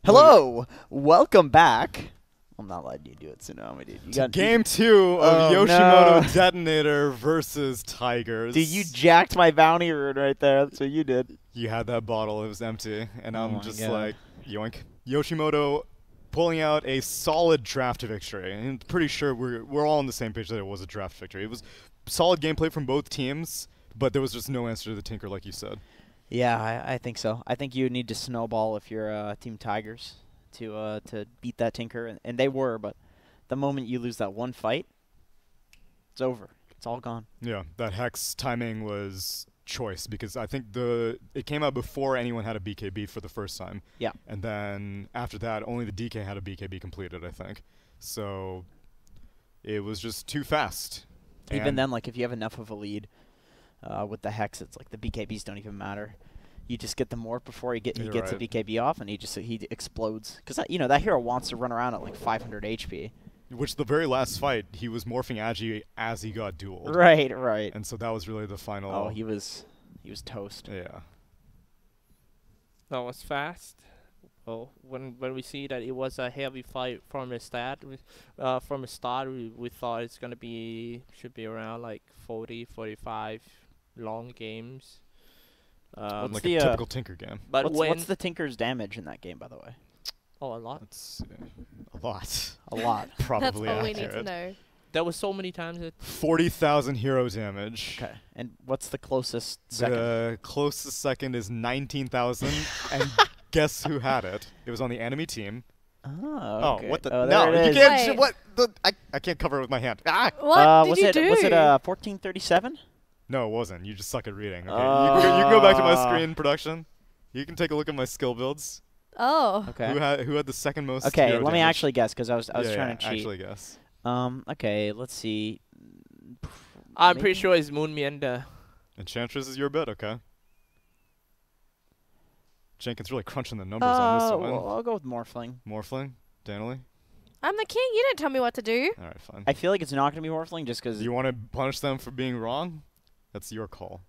Hello, welcome back. I'm not letting you do it, Tsunami, dude. You got Game 2 of Yoshimoto DeToNator versus Tigers. Dude, you jacked my bounty rune right there. That's what you did. You had that bottle; it was empty, and Oh I'm just God. like, yoink. Yoshimoto pulling out a solid draft victory. I'm pretty sure we're all on the same page that it was a draft victory. It was solid gameplay from both teams, but there was just no answer to the Tinker, like you said. Yeah, I think so. I think you need to snowball if you're Team Tigers to beat that Tinker, and they were. But the moment you lose that one fight, it's over. It's all gone. Yeah, that Hex timing was choice because I think it came out before anyone had a BKB for the first time. Yeah. And then after that, only the DK had a BKB completed, I think. So it was just too fast. Even And then, like if you have enough of a lead with the Hex, it's like the BKBs don't even matter. You just get the morph before he gets a BKB off, and he explodes. Because that hero wants to run around at like 500 HP. which the very last fight, he was morphing Agi as he got dueled. Right, right. And so that was really the final. Oh, he was toast. Yeah. That was fast. Well, when we see that it was a heavy fight from the start, we thought it's gonna should be around like 40, 45 long games. What's Like the, a typical Tinker game. But what's the Tinker's damage in that game, by the way? Oh, a lot. That's a lot. A lot. Probably That's all we accurate. need to know. There was so many times that 40,000 hero damage. Okay. And what's the closest second? The closest second is 19,000, and guess who had it? It was on the enemy team. Oh, okay. Oh, what the? Oh, no, there it you is. can't. Wait. What the? I can't cover it with my hand. Ah! What was did you it, do? Was it 1437? No, it wasn't. You just suck at reading. Okay, you can go back to my screen production. You can take a look at my skill builds. Oh. Okay. Who had the second most? Okay, hero let me damage? actually guess because I was trying to cheat. Actually guess. Okay, let's see. I'm Maybe? pretty sure it's Moon Meander. Enchantress is your bet, okay? Jenkins really crunching the numbers on this one. Well, I'll go with Morphling. Morphling, Danelie. I'm the king. You don't tell me what to do. All right, fine. I feel like it's not going to be Morphling just because. Do you want to punish them for being wrong? That's your call.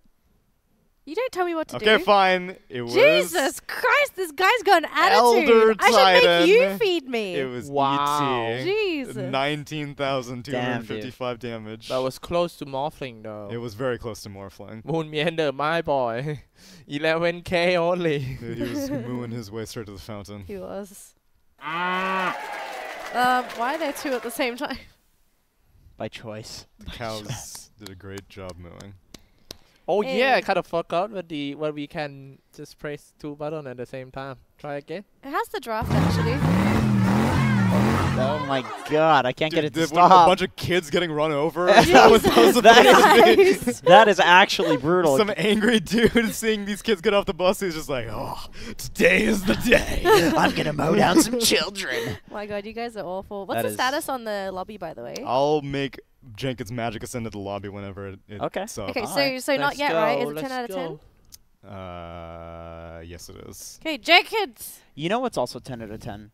You don't tell me what to Okay, do. fine. It was. Jesus Christ, this guy's got an Elder attitude. I should make you Titan. feed me. It was Wow. ET. Jesus. 19,255 damage. That was close to Morphling though. It was very close to Morphling. Moon Meander, my boy. 11k only. Dude, he was mooing his way straight to the fountain. He was. Why are there two at the same time? By choice. The cows did a great job mooing. Oh yeah, I Hey. kind of forgot what we can just press two buttons at the same time. Try again. It has the draft actually. Oh my God! I can't get it to A stop. bunch of kids getting run over. Jesus That was supposed to be. Christ. That is actually brutal. Some angry dude seeing these kids get off the bus. He's just like, oh, today is the day. I'm gonna mow down some children. My God, you guys are awful. What's That the is- status on the lobby, by the way? I'll make Jenkins Magic ascend to the lobby whenever it's Okay. up. Okay, Alright. so not Let's yet, right? Is go, it 10 let's out of 10? go. Yes, it is. Okay, Jenkins. You know what's also 10 out of 10?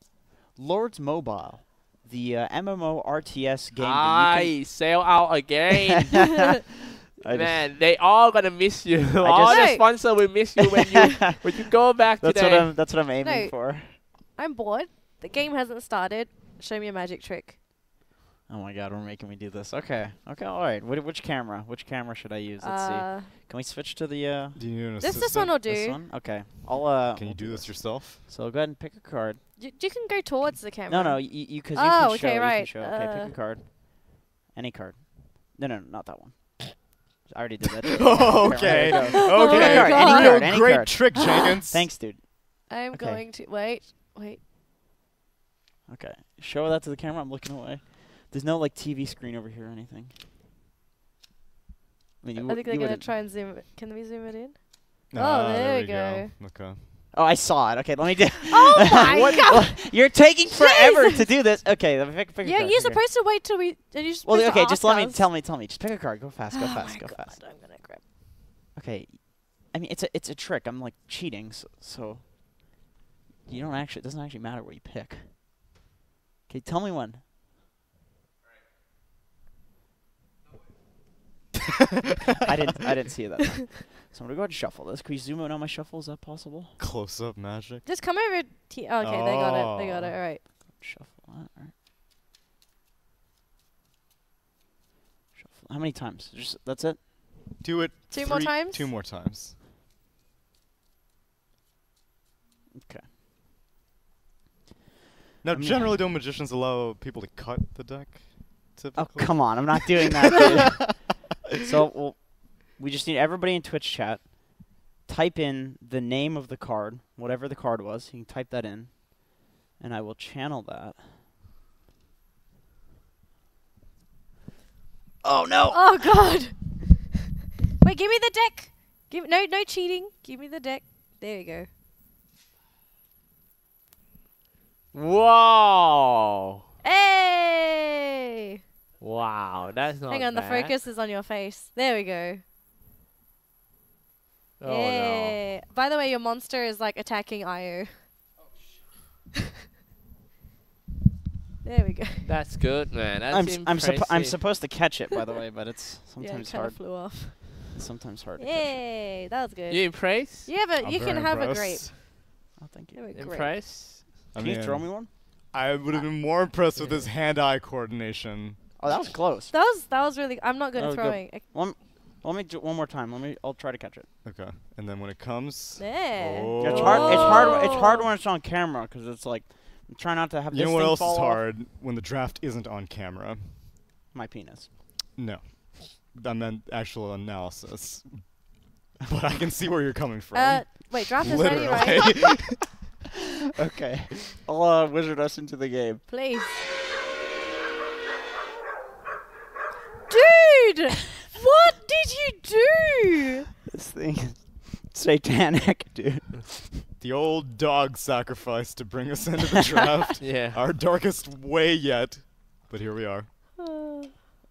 Lords Mobile, the MMO RTS game. I sell out again. that you Man, they all gonna miss you. just- all the No. sponsor will miss you when you go back that's today. what I'm aiming No. for. I'm bored. The game hasn't started. Show me a magic trick. Oh my God, we're making me do this. Okay, all right. Which camera? Which camera should I use? Let's see. Can we switch to the Do you need an This assistant? one will this do. one? Okay, I'll Can you do this yourself? So go ahead and pick a card. You can go towards the camera. No, you because Oh, you can okay, show. You can right. show. Okay, pick a card. Any card. No, not that one. I already did that. Oh, okay. There you go. Oh Okay. my God. Any Real card, any great card. trick, Jenkins. Thanks, dude. I'm Okay. going to wait. Okay, show that to the camera. I'm looking away. There's no like TV screen over here or anything. I mean, I you think they're you gonna wouldn't- try and zoom it. Can we zoom it in? Ah, there we we go. Okay. Oh, I saw it. Okay, let me do. Oh my What- God! You're taking forever Jesus. to do this. Okay, let me pick a Yeah, card. you're Pick a- supposed to wait till we. And you're Well, supposed to okay, just ask let me us. tell me. Just pick a card. Go fast. Go Oh fast. my Go God, fast. I'm gonna grab. Okay, I mean it's a trick. I'm like cheating, so you don't actually. It doesn't actually matter what you pick. Okay, tell me when. I didn't see that. So I'm gonna go ahead and shuffle this. Can we zoom in on my shuffle? Is that possible? Close-up magic. Just come over. Okay, they got it. They got it. All right. Shuffle that. All right. Shuffle. How many times? Just that's it. Do it. Two more times? 2 more times. Okay. Now, mean- generally, don't magicians allow people to cut the deck? Oh Typically? come on! I'm not doing that. Dude. So we just need everybody in Twitch chat. Type in the name of the card, whatever the card was. You can type that in, and I will channel that. Oh no! Oh God! Wait, give me the deck. No cheating. Give me the deck. There you go. Whoa! Hey! Wow, that's not Hang on, the bad. focus is on your face. There we go. Oh no. Yeah. By the way, your monster is like attacking Io. There we go. That's good, man. That's I'm supposed to catch it, by the way, but it's Yeah, it sometimes kind hard. of flew off. It's sometimes hard to catch. Yay! That was good. You impressed? You have a. I'm You can very have a grape. impressed. Oh, thank You you. have a grape. Impressed? I Can you mean, throw me one? I would have been more impressed with his hand-eye coordination. Oh, that was close. That was really. I'm not good That at was good. throwing. Let me do one more time. I'll try to catch it. Okay. And then when it comes... There. Oh. It's hard. It's hard. It's hard when it's on camera because it's like I'm trying not to have You this know what thing else is fall off. hard? When the draft isn't on camera. My penis. No. I meant actual analysis. But I can see where you're coming from. Wait, draft is ready, Literally. right? Okay. I'll wizard us into the game. Please. Dude! What did you do? This thing is satanic, dude. The old dog sacrifice to bring us into the draft. Yeah. Our darkest way yet. But here we are.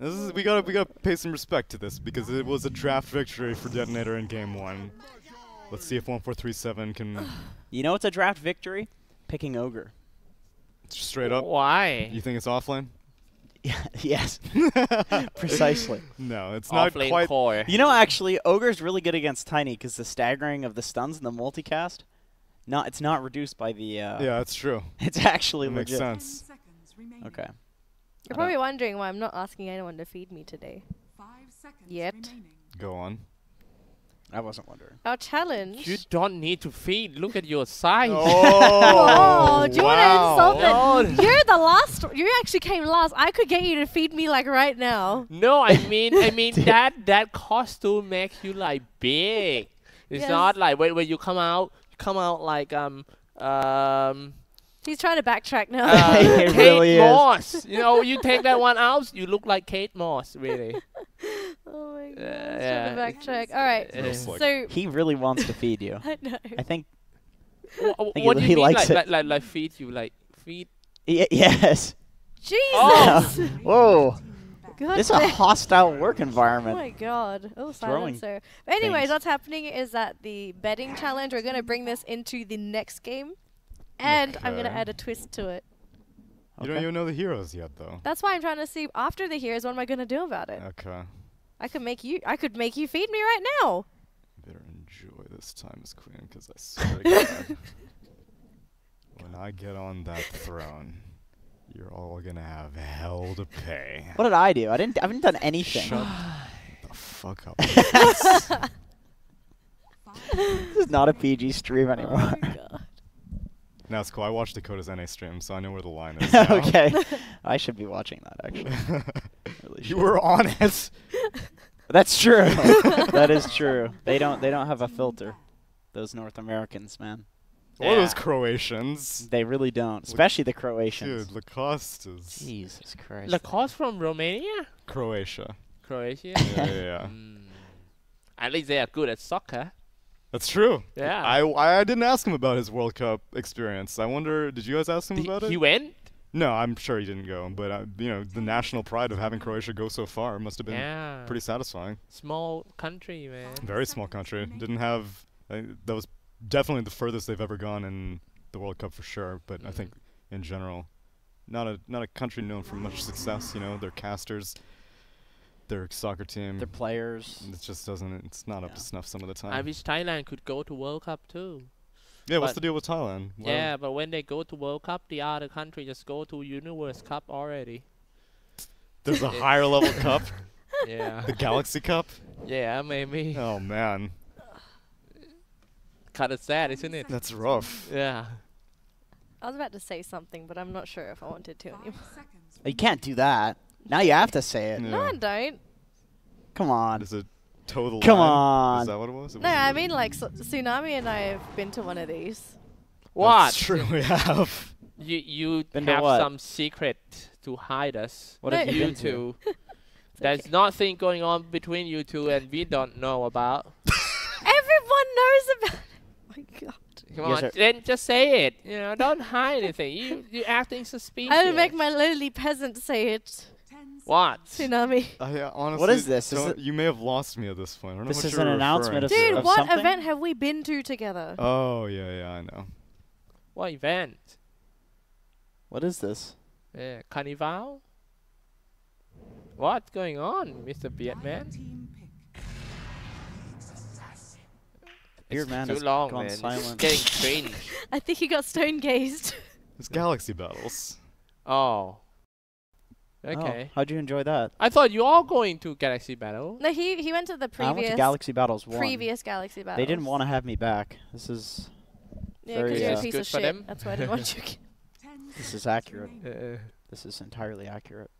This is we gotta pay some respect to this because it was a draft victory for DeToNator in game 1. Let's see if 1437 can You know what's a draft victory? Picking ogre. straight up. Why? You think it's offlane? Yeah. Yes. Precisely. No, it's not Offlane quite. core. You know, actually, ogre's really good against tiny because the staggering of the stuns and the multicast. It's not reduced by the. Yeah, that's true. It's actually It makes legit. sense. Okay. You're probably wondering why I'm not asking anyone to feed me today. 5 seconds Yet. remaining. Go on. I wasn't wondering. Our challenge. You don't need to feed. Look at your size. Oh, do you want to insult No. them? You're the last. You actually came last. I could get you to feed me like right now. No, I mean that costume makes you like big. It's Yes. not like when you come out like He's trying to backtrack now. It Kate really is. Moss. You know, you take that one out, you look like Kate Moss, really. Oh my god. yeah. Trying to backtrack. All right. Uh, Slick. So He really wants to feed you. I know. I think. What he do you mean likes like feed you like feed? Yes. Jesus. Oh. Whoa. God This is a damn. hostile work Oh environment. my god. Oh, Throwing silencer. But anyways, things. what's happening is that the betting challenge, we're going to bring this into the next game. And I'm going to Okay. add a twist to it. You don't Okay. even know the heroes yet, though. That's why I'm trying to see after the heroes, what am I going to do about it? Okay. I could make you feed me right now. Better enjoy this time as queen, because I swear to God, when I get on that throne, you're all gonna have hell to pay. What did I do? I haven't done anything. Shut the fuck up. This is not a PG stream Oh anymore. my god. Now it's cool. I watched Dakota's NA stream, so I know where the line is. now. Okay. I should be watching that actually. Really You should. were on it. That's true. That is true. They don't have a filter. Those North Americans, man. Or those Yeah. Croatians. They really don't. Especially the Croatians. Dude, Lacoste is Jesus Christ. Lacoste from Romania? Croatia. Croatia? Yeah, yeah, yeah. At least they are good at soccer. That's true. Yeah. I didn't ask him about his World Cup experience. I wonder, did you guys ask him about it? He went? No, I'm sure he didn't go. But you know, the national pride of having Croatia go so far must have been Yeah. pretty satisfying. Small country, man. Very small country. Didn't have. That was definitely the furthest they've ever gone in the World Cup for sure. But I think in general, not a country known for much success. You know, their casters their soccer team. Their players. It just doesn't. It's not up to snuff some of the time. I wish Thailand could go to World Cup too. Yeah, what's but- the deal with Thailand? Why- Yeah, but when they go to World Cup, the other country just go to Universe Cup already. There's a higher level cup, Yeah. the Galaxy Cup. Yeah, maybe. Oh man, Kind of sad, isn't it? that's rough. Yeah. I was about to say something, but I'm not sure if I wanted to anymore. You can't do that. Now you have to say it. Yeah. No, I don't. Come on. Is it total? Come line? on. Is that what it was? It No, was- I mean like Tsunami and I have been to one of these. What? That's true. We have. You Been to have what? some secret to hide us. What No. have you You been to? two. It's There's okay. nothing going on between you two, and we don't know about. Everyone knows about. Oh my god. Come You guys on, are- then just say it. You know, don't hide anything. You're acting suspicious. I would make my lowly peasant say it. What? Tsunami. I honestly. What is this? Is don't- it- you may have lost me at this point. I don't know This what is you're an announcement referring of to. Dude, what something? event have we been to together? Oh yeah, I know. What event? What is this? Carnival? What's going on, Mr. Beardman? Beard man too has long, gone man. silent. It's getting cringe. I think he got stone gazed. It's Galaxy Battles. Oh. Oh, Okay. how'd you enjoy that? I thought you all going to Galaxy Battle. No, he went to the I went previous to Galaxy Battles 1. previous Galaxy Battles. They didn't want to have me back. This is Yeah, very, because you're a uh, piece good of for shit. them. That's why I didn't want you. this is accurate. Uh, This is entirely accurate.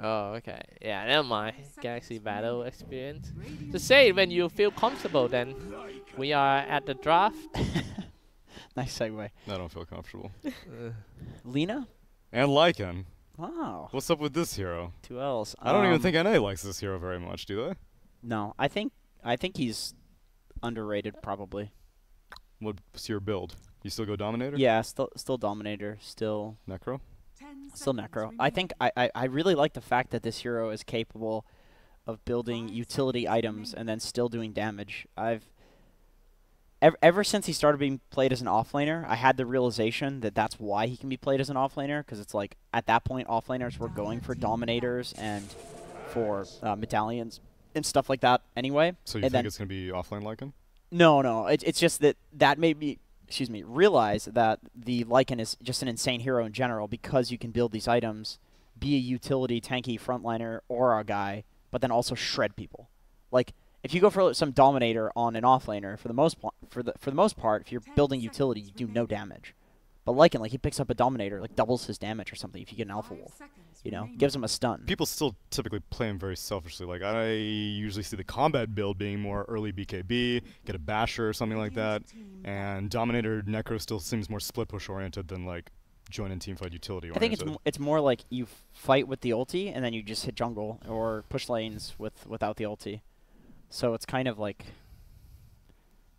oh, okay. Yeah, never mind. Galaxy Battle experience. Just say it when you feel comfortable then. We are at the draft. Nice segue. I don't feel comfortable. Lena? And Lycan. Wow. What's up with this hero? 2 L's. I don't even think NA likes this hero very much, do they? No, I think he's underrated probably. What's your build? You still go Dominator? Yeah, still Dominator, still Necro? Necro. I think I really like the fact that this hero is capable of building utility items and then still doing damage. Ever since he started being played as an offlaner, I had the realization that that's why he can be played as an offlaner, because it's like at that point offlaners were going for Dominators and for medallions and stuff like that anyway. So you And think then- it's going to be offlane Lycan? No, it's just that made me, realize that the Lycan is just an insane hero in general because you can build these items, be a utility tanky frontliner or a guy, but then also shred people. Like if you go for some Dominator on an offlaner, for the most part, if you're building utility, you do no damage. But Lycan, like he picks up a Dominator, like doubles his damage or something if you get an Alpha Wolf. You know, gives him a stun. People still typically play him very selfishly. Like, I usually see the combat build being more early BKB, get a Basher or something like that, and Dominator Necro still seems more split push oriented than, like, join in teamfight utility I oriented. think it's more like you fight with the ulti and then you just hit jungle or push lanes without the ulti. So it's kind of like,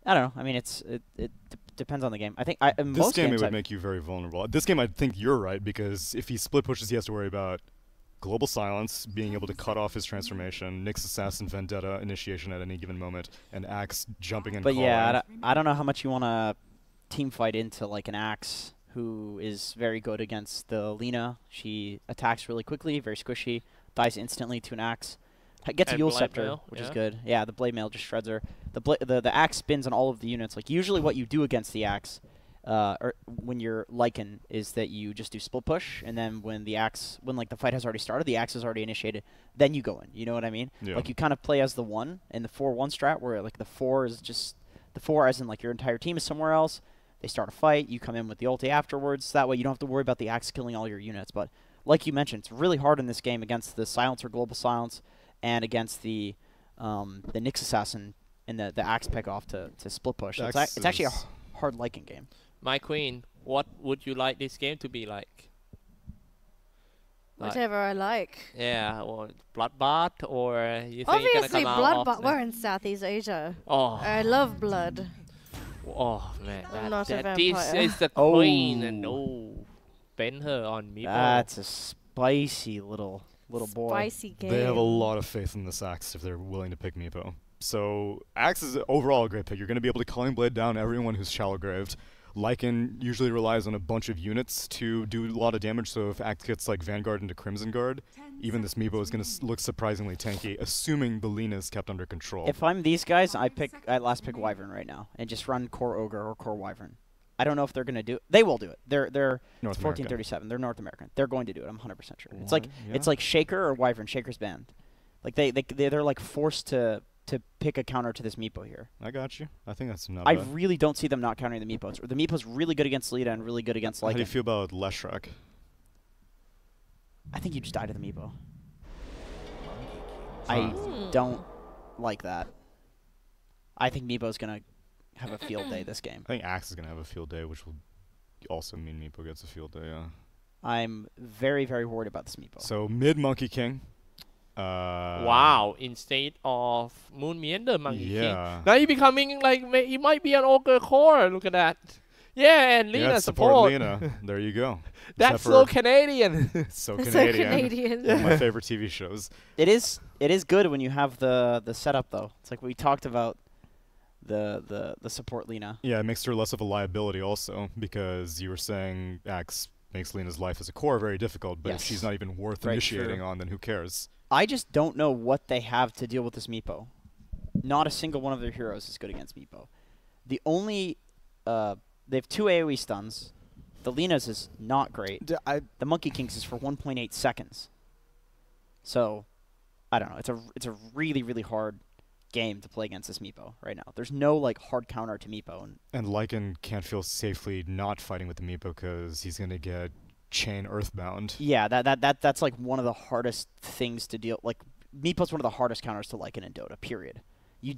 I don't know. I mean, it depends on the game. I think in This most game, games it would I've- make you very vulnerable. This game, I think you're right, because if he split pushes, he has to worry about Global Silence, being able to cut off his transformation, Nyx Assassin Vendetta initiation at any given moment, and Axe jumping and But calling. yeah, I don't know how much you want to team fight into like an Axe who is very good against the Lina. She attacks really quickly, very squishy, dies instantly to an Axe. Gets a And Yule Blade Scepter, Mail, which is yeah. good. Yeah, the Blade Mail just shreds her. The Axe spins on all of the units. Like usually what you do against the Axe, or when you're Lycan, is that you just do split push, and then when like the fight has already started, the Axe is already initiated, then you go in. You know what I mean? Yeah. Like you kind of play as the 1 in the 4-1 strat, where like the 4 is just the 4 as in like your entire team is somewhere else. They start a fight, you come in with the ulti afterwards. That way you don't have to worry about the Axe killing all your units. But like you mentioned, it's really hard in this game against the Silencer Global Silence and against the Nyx Assassin and the Axe pick off to split push. It's Axe actually a is- hard Lycan game. My queen, what would you like this game to be like? Like- Whatever I like. Yeah, or Bloodbath, or you think Obviously, it's gonna come blood. out But of we're in Southeast Asia. Oh, I love blood. oh man, I'm not a this vampire. is the Oh. queen, and bend her on me. That's a spicy little boy. Spicy game. They have a lot of faith in this Axe if they're willing to pick Meepo. So Axe is overall a great pick. You're going to be able to Culling Blade down everyone who's shallow graved. Lycan usually relies on a bunch of units to do a lot of damage, so if Axe gets like Vanguard into Crimson Guard, even this Meepo is going to look surprisingly tanky, assuming the Lina is kept under control. If I'm these guys, I last pick Wyvern right now and just run Core Ogre or Core Wyvern. I don't know if they're going to do it. They will do it. They're North 1437. They're North American. They're going to do it. I'm 100% sure. It's What? like Yeah. it's like Shaker or Wyvern. Shaker's banned. Like they're like forced to pick a counter to this Meepo here. I got you. I think that's not I bad. really don't see them not countering the Meepos. The Meepo's really good against Lita and really good against How do you Lycan. feel about Leshrac? I think you just die to the Meepo. I don't like that. I think Meepo's gonna have a field day this game. I think Axe is going to have a field day, which will also mean Meepo gets a field day, yeah. I'm very, very worried about this Meepo. So mid Monkey King. Wow, instead of Moon Meander Monkey Yeah. King. Now he becoming like, he might be an Ogre Core, look at that. Yeah, and Lina Yeah, support. Lina. There you go. That's Zephyr. so Canadian. So So Canadian. Canadian. One of my favorite TV shows. It is good when you have the setup though. It's like we talked about the support Lina. Yeah, it makes her less of a liability also, because you were saying Axe makes Lina's life as a core very difficult, but if Yes. she's not even worth Very initiating true. on, then who cares? I just don't know what they have to deal with this Meepo. Not a single one of their heroes is good against Meepo. The only they have 2 AoE stuns. The Lina's is not great. The Monkey King's is for 1.8 seconds. So, I don't know. It's a really, really hard game to play against this Meepo right now. There's no like hard counter to Meepo. And Lycan can't feel safely not fighting with the Meepo because he's going to get chain earthbound. Yeah, that's like one of the hardest things to deal. Like Meepo's one of the hardest counters to Lycan in Dota. Period. He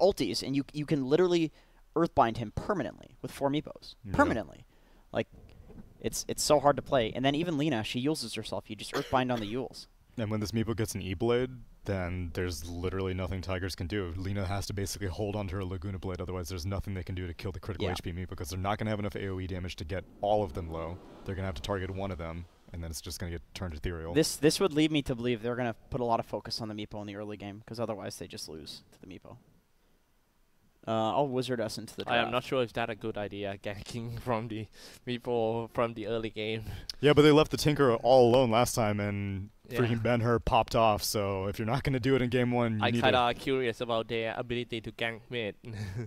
ulties and you can literally earthbind him permanently with 4 Meepos. Yeah. Permanently, like it's so hard to play. And then even Lina, she uses herself. You just earthbind on the Yules. And when this Meepo gets an E-Blade, then there's literally nothing Tigers can do. Lina has to basically hold onto her Laguna Blade, otherwise there's nothing they can do to kill the critical Yeah. HP Meepo, because they're not going to have enough AoE damage to get all of them low. They're going to have to target one of them, and then it's just going to get turned ethereal. This would lead me to believe they're gonna put a lot of focus on the Meepo in the early game, because otherwise they just lose to the Meepo. I'll wizard us into the I draft. am not sure if that's a good idea, ganking from the people from the early game. Yeah, but they left the Tinker all alone last time, and Yeah. freaking Ben-Hur popped off, so if you're not going to do it in game 1, you I'm need kind to of curious about their ability to gank mid.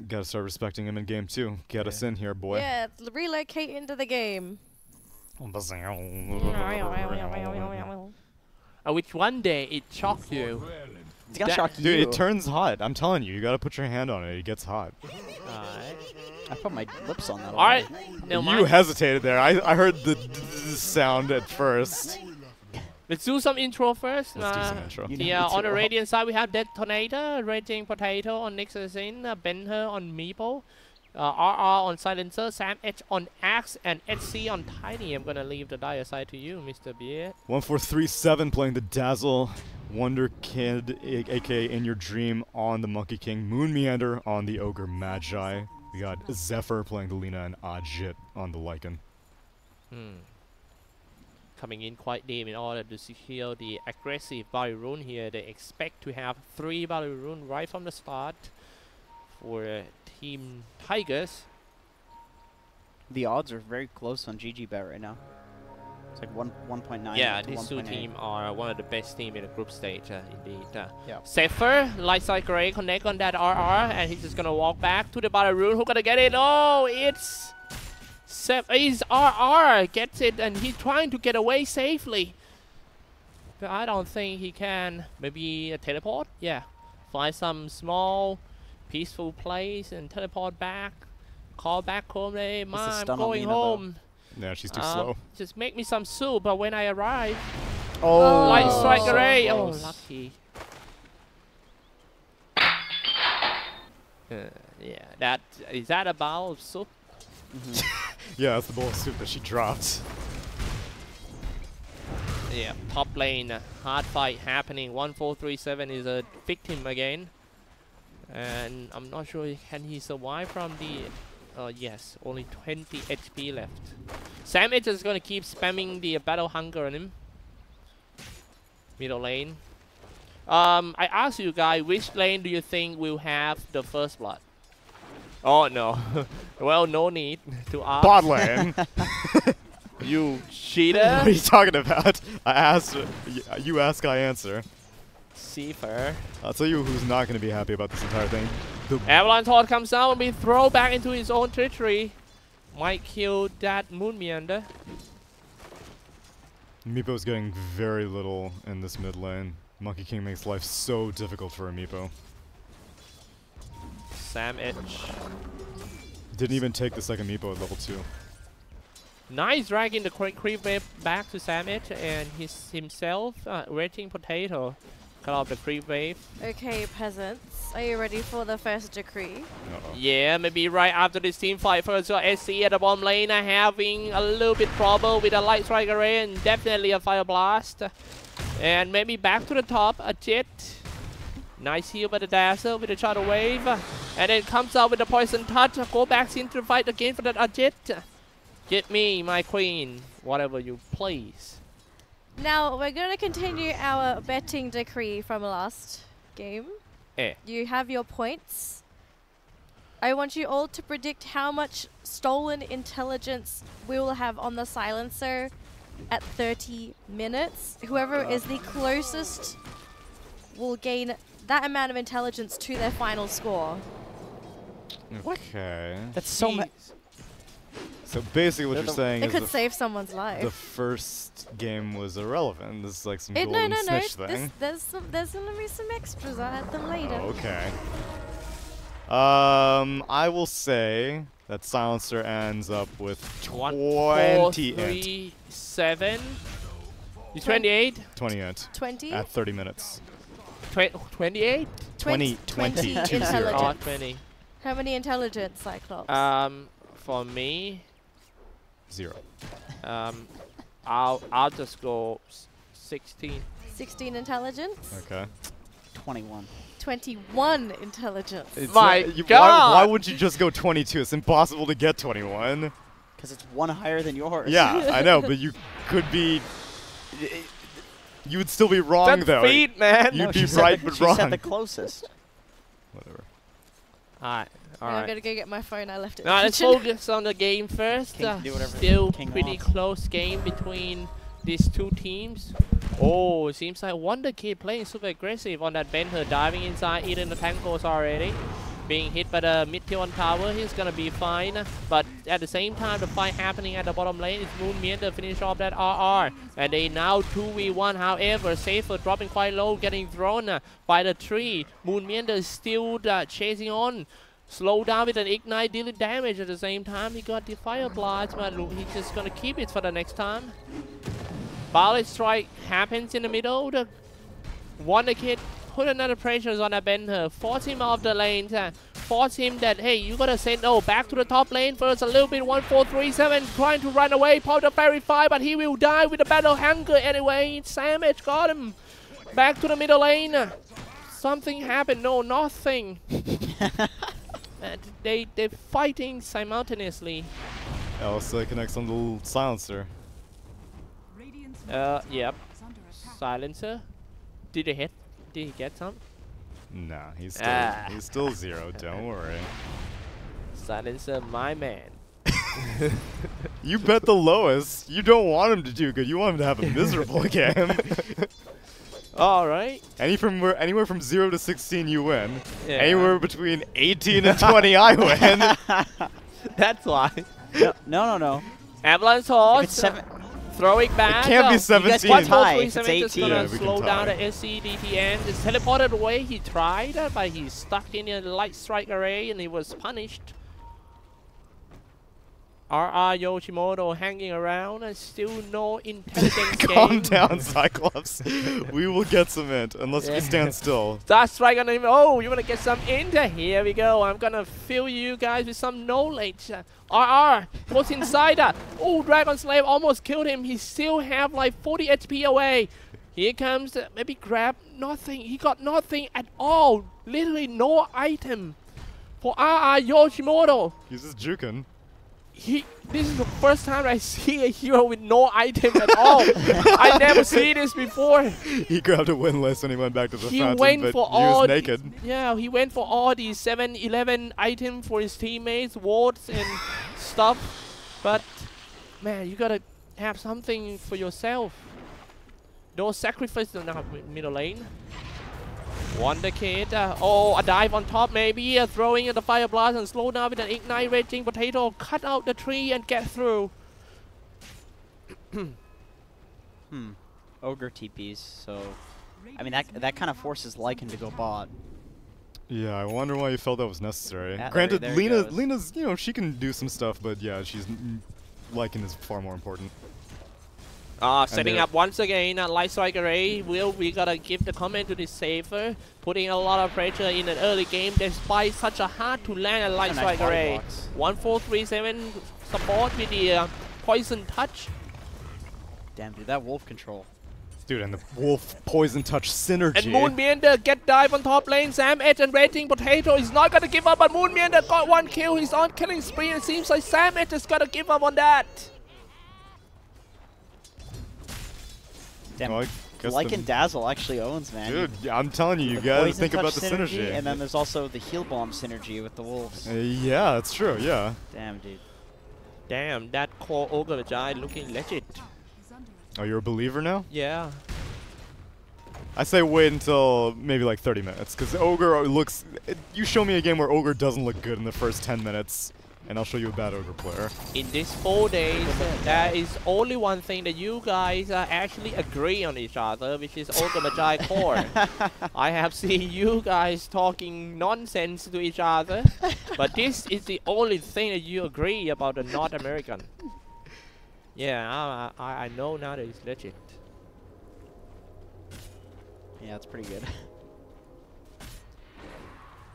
gotta start respecting him in game 2. Get us Yeah. in here, boy. Yeah, relocate into the game. Which one day it shocked you. It's gonna That- shock you. Dude, it turns hot. I'm telling you, you gotta put your hand on it. It gets hot. Alright. I put my lips on that. Alright. already. Never You mind. hesitated there. I heard the sound at first. Let's do some intro first. Let's do some intro. You Yeah, need on to. the Radiant side, we have DeToNator, Raging Potato on Nixon, Ben-Hur on Meepo, RR on Silencer, Sam H on Axe, and HC on Tiny. I'm gonna leave the dire side to you, Mr. Beard. 1437 playing the Dazzle, Wonder Kid, aka In Your Dream on the Monkey King, Moon Meander on the Ogre Magi. We got Zephyr playing the Lina and Ajit on the Lycan. Coming in quite deep in order to secure the aggressive Barley Rune here. They expect to have 3 Barley Rune right from the start for Team Tigers. The odds are very close on GG bet right now. It's like 1.9. Yeah, to these two 1.8. teams are one of the best teams in the group stage, indeed. Yeah. Zephyr, light side gray, connect on that RR, and he's just gonna walk back to the Barley Rune. Who gonna get it? Oh, it's He's RR gets it, and he's trying to get away safely. But I don't think he can. Maybe a teleport? Yeah. Find some small, peaceful place and teleport back. Call back home. Hey, Ma, I'm stun on going Lina, though. home. Yeah, she's too slow. Just make me some soup, but when I arrive, Oh, light strike so array. Oh, close. lucky. Yeah, is that a bowl of soup? Yeah, that's the bowl of soup that she dropped. Yeah, top lane, hard fight happening. 1437 is a victim again. And I'm not sure can he survive from the... yes, only 20 HP left. Sam is just going to keep spamming the battle hunger on him. Middle lane. I asked you guys, which lane do you think will have the first blood? Oh no. Well, no need to ask. Bot lane. You What cheater. are you talking about? I asked. You ask, I answer. Cipher. I'll tell you who's not going to be happy about this entire thing. The Avalanche Horde comes out and be thrown back into his own territory. Might kill that Moon Meander. Meepo's getting very little in this mid lane. Monkey King makes life so difficult for a Meepo. Sam Edge. Didn't even take the second Meepo at level 2. Nice dragging the creep wave back to Sam Edge and himself waiting potato. Cut off the creep wave. Okay, peasants, are you ready for the first decree? Uh-oh. Yeah, maybe right after this team fight first. So SC at the bottom lane are having a little bit trouble with a light strike array and definitely a fire blast. And maybe back to the top, a jet. Nice heal by the Dazzle with a shadow wave. And then comes out with the poison touch. Go back into the fight again for that jet. Get me, my queen. Whatever you please. Now, we're going to continue our betting decree from last game. You have your points. I want you all to predict how much stolen intelligence we will have on the silencer at 30 minutes. Whoever is the closest will gain that amount of intelligence to their final score. Okay. That's so much. So basically what you're saying It is could save someone's life. the first game was irrelevant. This is like some No, golden no, no. snitch thing. There's going to be some extras. I'll add them later. Oh, okay. I will say that Silencer ends up with 1, 20 4, 3, 7. You 20. 28? 20 int 20? at 30 minutes. 28? 20 intelligence. Oh, 20. How many intelligence, Cyclops? For me, 0. I'll just go 16. 16 intelligence? Okay. 21. 21 intelligence. It's My why God! would you just go 22? It's impossible to get 21. Because it's one higher than yours. Yeah, I know, but you could be... You would still be wrong, That's though. feet, man. You'd No, be she said right, the- but she wrong. said the closest. Whatever. Alright, I'm alright. going to go get my phone. I left it Now in the let's kitchen. focus on the game first. King can do whatever Still King pretty wants. close game between these two teams. Oh, it seems like Wonder Kid playing super aggressive on that Benter, diving inside, eating the tank goals already. Being hit by the mid-tier 1 tower, he's gonna be fine. But at the same time, the fight happening at the bottom lane is Moon Meander finish off that RR. And they now 2v1, however, Safer dropping quite low, getting thrown by the tree. Moon Meander is still chasing on. Slow down with an ignite, dealing damage at the same time. He got the fire blast, but he's just gonna keep it for the next time. Ballet strike happens in the middle. The Wonder Kid put another pressure on that Bender, force him off the lane, force him that, hey, you gotta say no, back to the top lane first a little bit. 1, 4, 3, 7, trying to run away, pop the fairy fire, but he will die with the battle hunger anyway. Sam Edge got him. Back to the middle lane. Something happened, no, nothing. And they're fighting simultaneously. LSA connects on the Silencer. Yep. Silencer. Did he hit? Did he get some? Nah, he's still 0. Don't worry. Silencer, my man. You bet the lowest. You don't want him to do good. You want him to have a miserable game. All right. Anywhere from 0 to 16, you win. Yeah. Anywhere between 18 and 20, I win. That's why. No. Avalanche If Horse. it's 7, Throwing back. It can't be guys 17. can tie. If it's 1, 4, 3, 7 just 18. gonna Yeah, we can slow down tie. the SCDTN. Just teleported away. He tried, but he's stuck in a light strike array and he was punished. RR Yoshimoto hanging around and still no intelligence Calm game. down, Xyclopzz. We will get some int, unless we Yeah. stand still. Start strike on him. Oh, you want to get some into? Here we go. I'm going to fill you guys with some knowledge. RR goes inside. Oh, Dragon Slave almost killed him. He still have like 40 HP away. Here comes, maybe grab nothing. He got nothing at all. Literally no item for RR Yoshimoto. He's just juking. This is the first time I see a hero with no item at all. I never see this before. He grabbed a win list when he went back to the fountain, went but for he was all naked. Yeah, he went for all the 7-11 items for his teammates, wards and stuff. But man, you gotta have something for yourself. Don't sacrifice in the middle lane. Wonder Kid. Oh, a dive on top maybe. Throwing in the Fire Blast and slow down with an Ignite. Raging Potato. Cut out the tree and get through. Ogre TPs, so... I mean, that kind of forces Lycan to go bot. Yeah, I wonder why you felt that was necessary. Yeah, Granted, there Lena's, you know, she can do some stuff, but yeah, she's... Lycan is far more important. Setting up once again, Light Strike Array. We gotta give the comment to the Safer, putting a lot of pressure in an early game despite such a hard to land a Light Strike Array. 1437 support with the Poison Touch. Damn, dude, that wolf control. Dude, and the wolf poison touch synergy. And Moonmeander get dive on top lane. Sam Edge and Raging Potato is not gonna give up, but Moonmeander got one kill. He's on killing spree, and it seems like Sam Edge is gonna give up on that. Damn, Lycan Dazzle actually owns, man. Dude, I'm telling you, you gotta think about the synergy. And then there's also the heal bomb synergy with the wolves. Yeah, that's true, yeah. Damn, dude. Damn, that core Ogre Magi looking legit. Oh, you're a believer now? Yeah. I say wait until maybe like 30 minutes, because Ogre looks... you show me a game where Ogre doesn't look good in the first 10 minutes, and I'll show you a bad Ogre player. In these 4 days, there is only one thing that you guys actually agree on each other, which is Ogre Magi core. I have seen you guys talking nonsense to each other, but this is the only thing that you agree about the North American. Yeah, I know now that it's legit. Yeah, it's pretty good.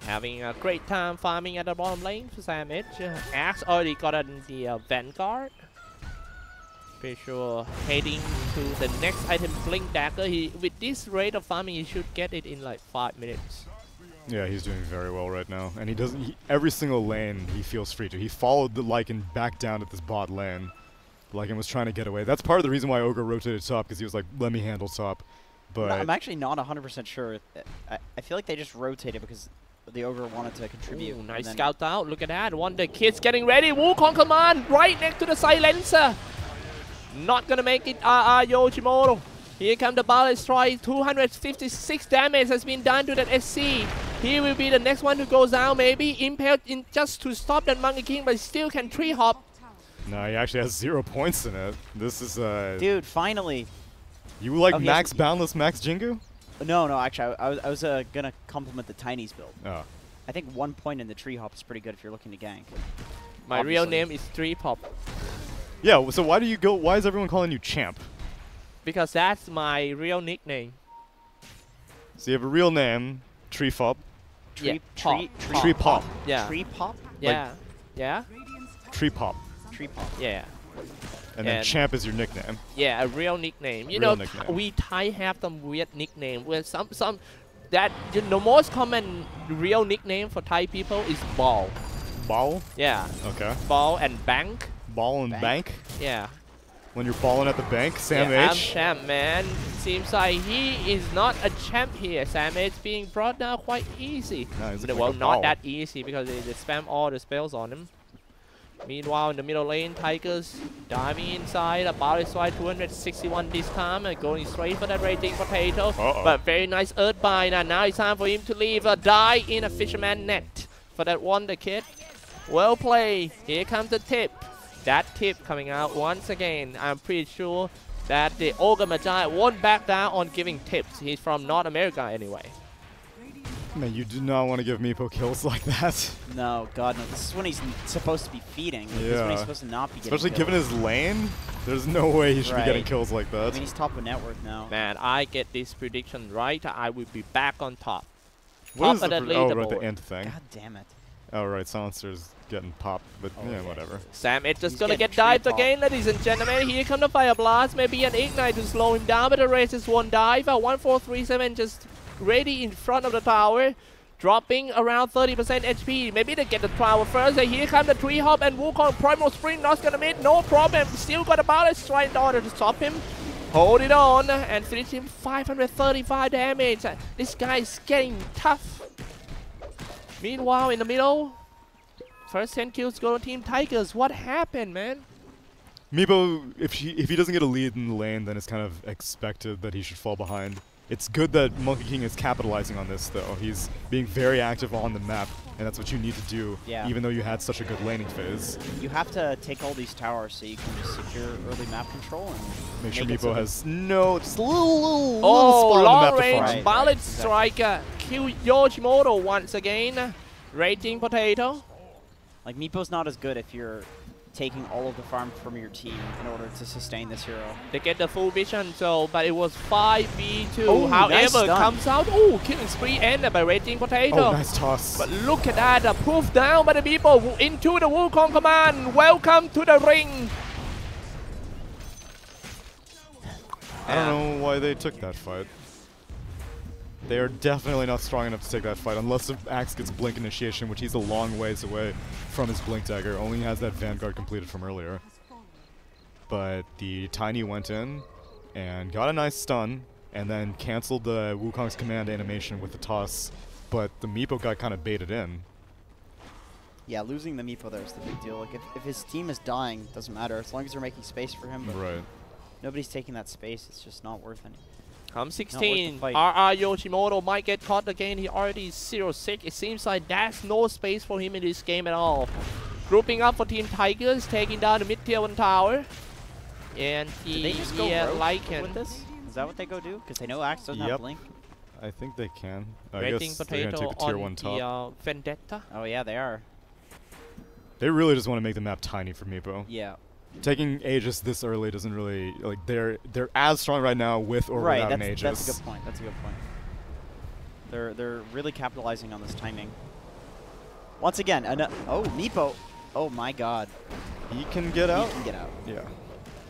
Having a great time farming at the bottom lane for Sam Edge. Axe already got on the Vanguard. Pretty sure heading to the next item, Blink Dagger. With this rate of farming, he should get it in like 5 minutes. Yeah, he's doing very well right now. And he doesn't... every single lane, he feels free to. He followed the Lycan back down at this bot lane. Lycan was trying to get away. That's part of the reason why Ogre rotated top, because he was like, let me handle top. But no, I'm actually not 100% sure. I feel like they just rotated because the Ogre wanted to contribute. Ooh, nice scout out. Look at that. Wonder Kid's getting ready. Wukong command right next to the silencer. Not gonna make it. Yoshimoto. Here comes the Ballet Strike. 256 damage has been done to that SC. He will be the next one who goes down. Maybe impaled in just to stop that Monkey King, but still can tree hop. No, he actually has 0 points in it. This is dude, finally. You like Max Boundless Max Jingu? No, actually, I was gonna compliment the Tiny's build. Oh. I think 1 point in the tree hop is pretty good if you're looking to gank. My real name is Tree Pop. Yeah, so why do you go? Why is everyone calling you Champ? Because that's my real nickname. So you have a real name, Tree Pop. Tree Pop. Yeah. Tree Pop? Yeah. Yeah. Tree Pop. Tree Pop. Yeah. And then Champ is your nickname. Yeah, a real nickname. You know, we Thai have some weird nickname. Where some that the most common real nickname for Thai people is Ball. Ball? Yeah. Okay. Ball and Bank. Ball and bank? Yeah. When you're balling at the bank, Sam yeah, H. I'm champ, man. Seems like he is not a champ here. Sam H being brought down quite easy. No, well, not that easy because they spam all the spells on him. Meanwhile, in the middle lane, Tigers diving inside. About his side 261 this time and going straight for that Raging Potato. But very nice Earthbind. And now it's time for him to leave a die in a Fisherman net for that Wonder Kid. Well played. Here comes the tip. That tip coming out once again. I'm pretty sure that the Ogre Magi won't back down on giving tips. He's from North America anyway. Man, you do not want to give Meepo kills like that. No, God, no. This is when he's supposed to be feeding. Yeah. This is when he's supposed to not be getting Especially kills. given his lane, there's no way he should be getting kills like that. I mean, he's top of net worth now. Man, I get this prediction right. I will be back on top. What is top of the the right, the end thing. God damn it. Oh, right, Silencer's getting popped, but yeah, whatever. Sam is just gonna get dived again, ladies and gentlemen. Here come the Fire Blast. Maybe an Ignite to slow him down, but the race is one dive. 1437 just ready in front of the tower. dropping around 30% HP. Maybe they get the trial first. And here comes the tree hop and Wukong Primal Spring. Not gonna miss. No problem. Still got a balance strike in order to stop him. Hold it on and finish him 535 damage. This guy is getting tough. Meanwhile, in the middle, first 10 kills go to Team Tigers. What happened, man? Meepo, if he doesn't get a lead in the lane, then it's kind of expected that he should fall behind. It's good that Monkey King is capitalizing on this, though. He's being very active on the map, and that's what you need to do, even though you had such a good laning phase. You have to take all these towers so you can just secure early map control and make sure Meepo has just a little long range balance striker. Kill Yoshimoto once again. Raging Potato. Like, Meepo's not as good if you're taking all of the farm from your team in order to sustain this hero. They get the full vision, so but it was 5v2. Oh, however, nice comes out. Oh, killing spree ended by Raging Potato. Oh, nice toss. But look at that, proof down by the people into the Wukong command. Welcome to the ring. I don't know why they took that fight. They are definitely not strong enough to take that fight unless the Axe gets Blink Initiation, which he's a long ways away from his Blink Dagger. Only has that Vanguard completed from earlier. But the Tiny went in and got a nice stun and then canceled the Wukong's command animation with the toss. But the Meepo got kind of baited in. Yeah, losing the Meepo there is the big deal. Like, if his team is dying, doesn't matter as long as they're making space for him. But right. Nobody's taking that space. It's just not worth any. Come 16. Yoshimoto might get caught again. He already is 0-6. It seems like there's no space for him in this game at all. Grouping up for Team Tigers, taking down the mid-tier 1 tower. And they just go with this? Is that what they go do? Because they know Axe doesn't have Blink. I think they can. Raging Potato on the Vendetta. Oh yeah, they are. They really just want to make the map tiny for Meepo. Yeah. Taking Aegis this early doesn't really, like, they're as strong right now with or without an Aegis. That's a good point. That's a good point. They're really capitalizing on this timing. Once again, oh, Meepo. Oh my God. He can get out. He can get out. Yeah.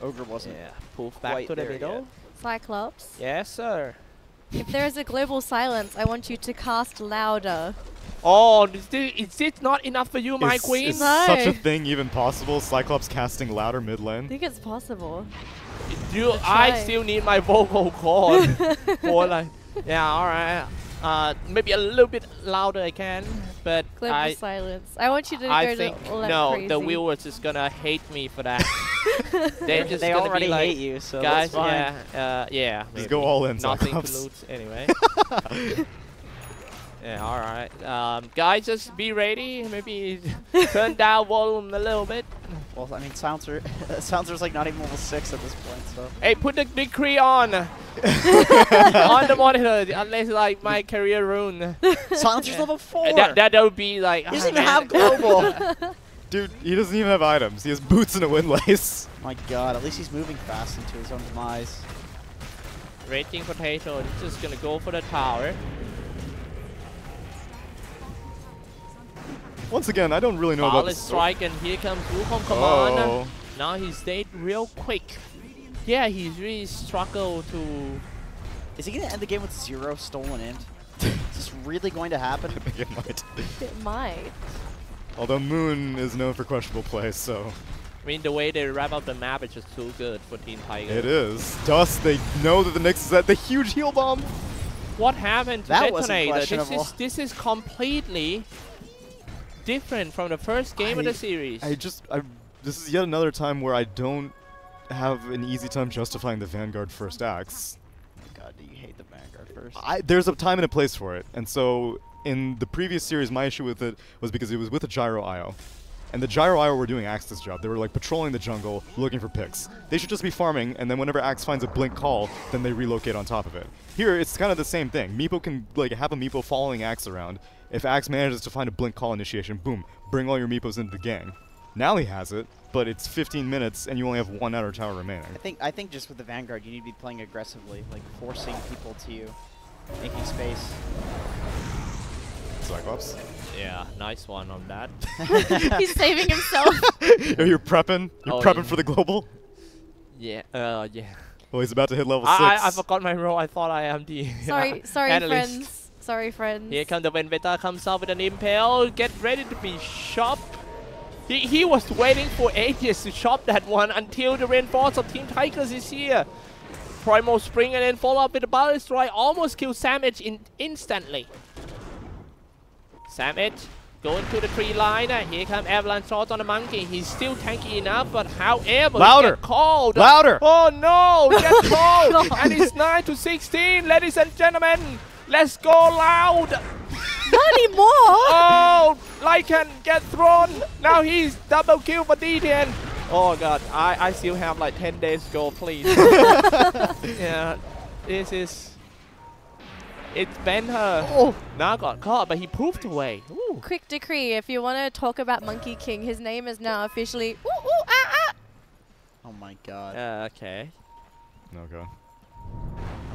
Ogre wasn't. Yeah. Poof back to the middle. Xyclopzz. Yes, sir. If there is a global silence, I want you to cast louder. Oh, is this not enough for you, my queen? Is such a thing even possible? Cyclops casting louder mid lane? I think it's possible. I still need my vocal cord. For like, yeah, alright. Maybe a little bit louder I can, but global silence. I want you to go crazy. The viewers is gonna hate me for that. They already hate you, so guys, that's fine. Yeah. Just go all in, Nothing to Cyclops. lose anyway. Yeah, alright. Guys, just be ready. Maybe turn down volume a little bit. Well, I mean, Souncer's like not even level 6 at this point, so. Hey, put the decree on! On the monitor, unless like my career rune. Souncer's level 4! That would be like. He doesn't even have global! Dude, he doesn't even have items. He has boots and a windlace. My God, at least he's moving fast into his own demise. Raging Potato is just gonna go for the tower. Once again, I don't really know about this. Strike, and here comes Wukong command. Now he's dead real quick. Yeah, he's really struggled to. Is he gonna end the game with 0 stolen int? Is this really going to happen? I think it might. It might. Although Moon is known for questionable play, so. I mean, the way they wrap up the map is just too good for Team Tiger. It is. Dust, they know that the Nyx is at the huge heal bomb. What happened to that DeToNator? This is completely different from the first game of the series. This is yet another time where I don't have an easy time justifying the Vanguard first Axe. God, do you hate the Vanguard first? There's a time and a place for it, and so in the previous series, my issue with it was because it was with a Gyro IO. And the Gyro IO were doing Axe's job. They were like patrolling the jungle, looking for picks. They should just be farming, and then whenever Axe finds a blink call, then they relocate on top of it. Here, it's kind of the same thing. Meepo can like have a Meepo following Axe around. If Axe manages to find a blink call initiation, boom, bring all your Meepos into the gang. Now he has it, but it's 15 minutes and you only have 1 outer tower remaining. I think just with the Vanguard, you need to be playing aggressively, like forcing people to you, making space. Cyclops. Yeah, nice one on that. He's saving himself. You're prepping? You're prepping for the global? Yeah, yeah. Well, he's about to hit level 6. I forgot my role. I thought I am the sorry analyst. friends. Sorry, friends. Here comes the Vendetta, comes out with an impale. Get ready to be chopped. He was waiting for ages to chop that one until the reinforce of Team Tigers is here. Primal Spring and then follow up with the Battle Destroy. Almost kills Sam Edge instantly. Sam Edge going to the tree line. Here comes Avalanche Shot on the Monkey. He's still tanky enough, but however, Louder! Get called. Louder! Oh no! Get called! And it's 9-16, ladies and gentlemen. Let's go loud! Not anymore! Oh! Lycan get thrown! Now he's double kill for D10. Oh god, I still have like 10 days to go, please. Yeah, this is... It's been her. Oh! Now got caught, but he proved away. Ooh. Quick decree, if you want to talk about Monkey King, his name is now officially... Ooh, ooh, ah, ah. Oh my god. Okay. No go.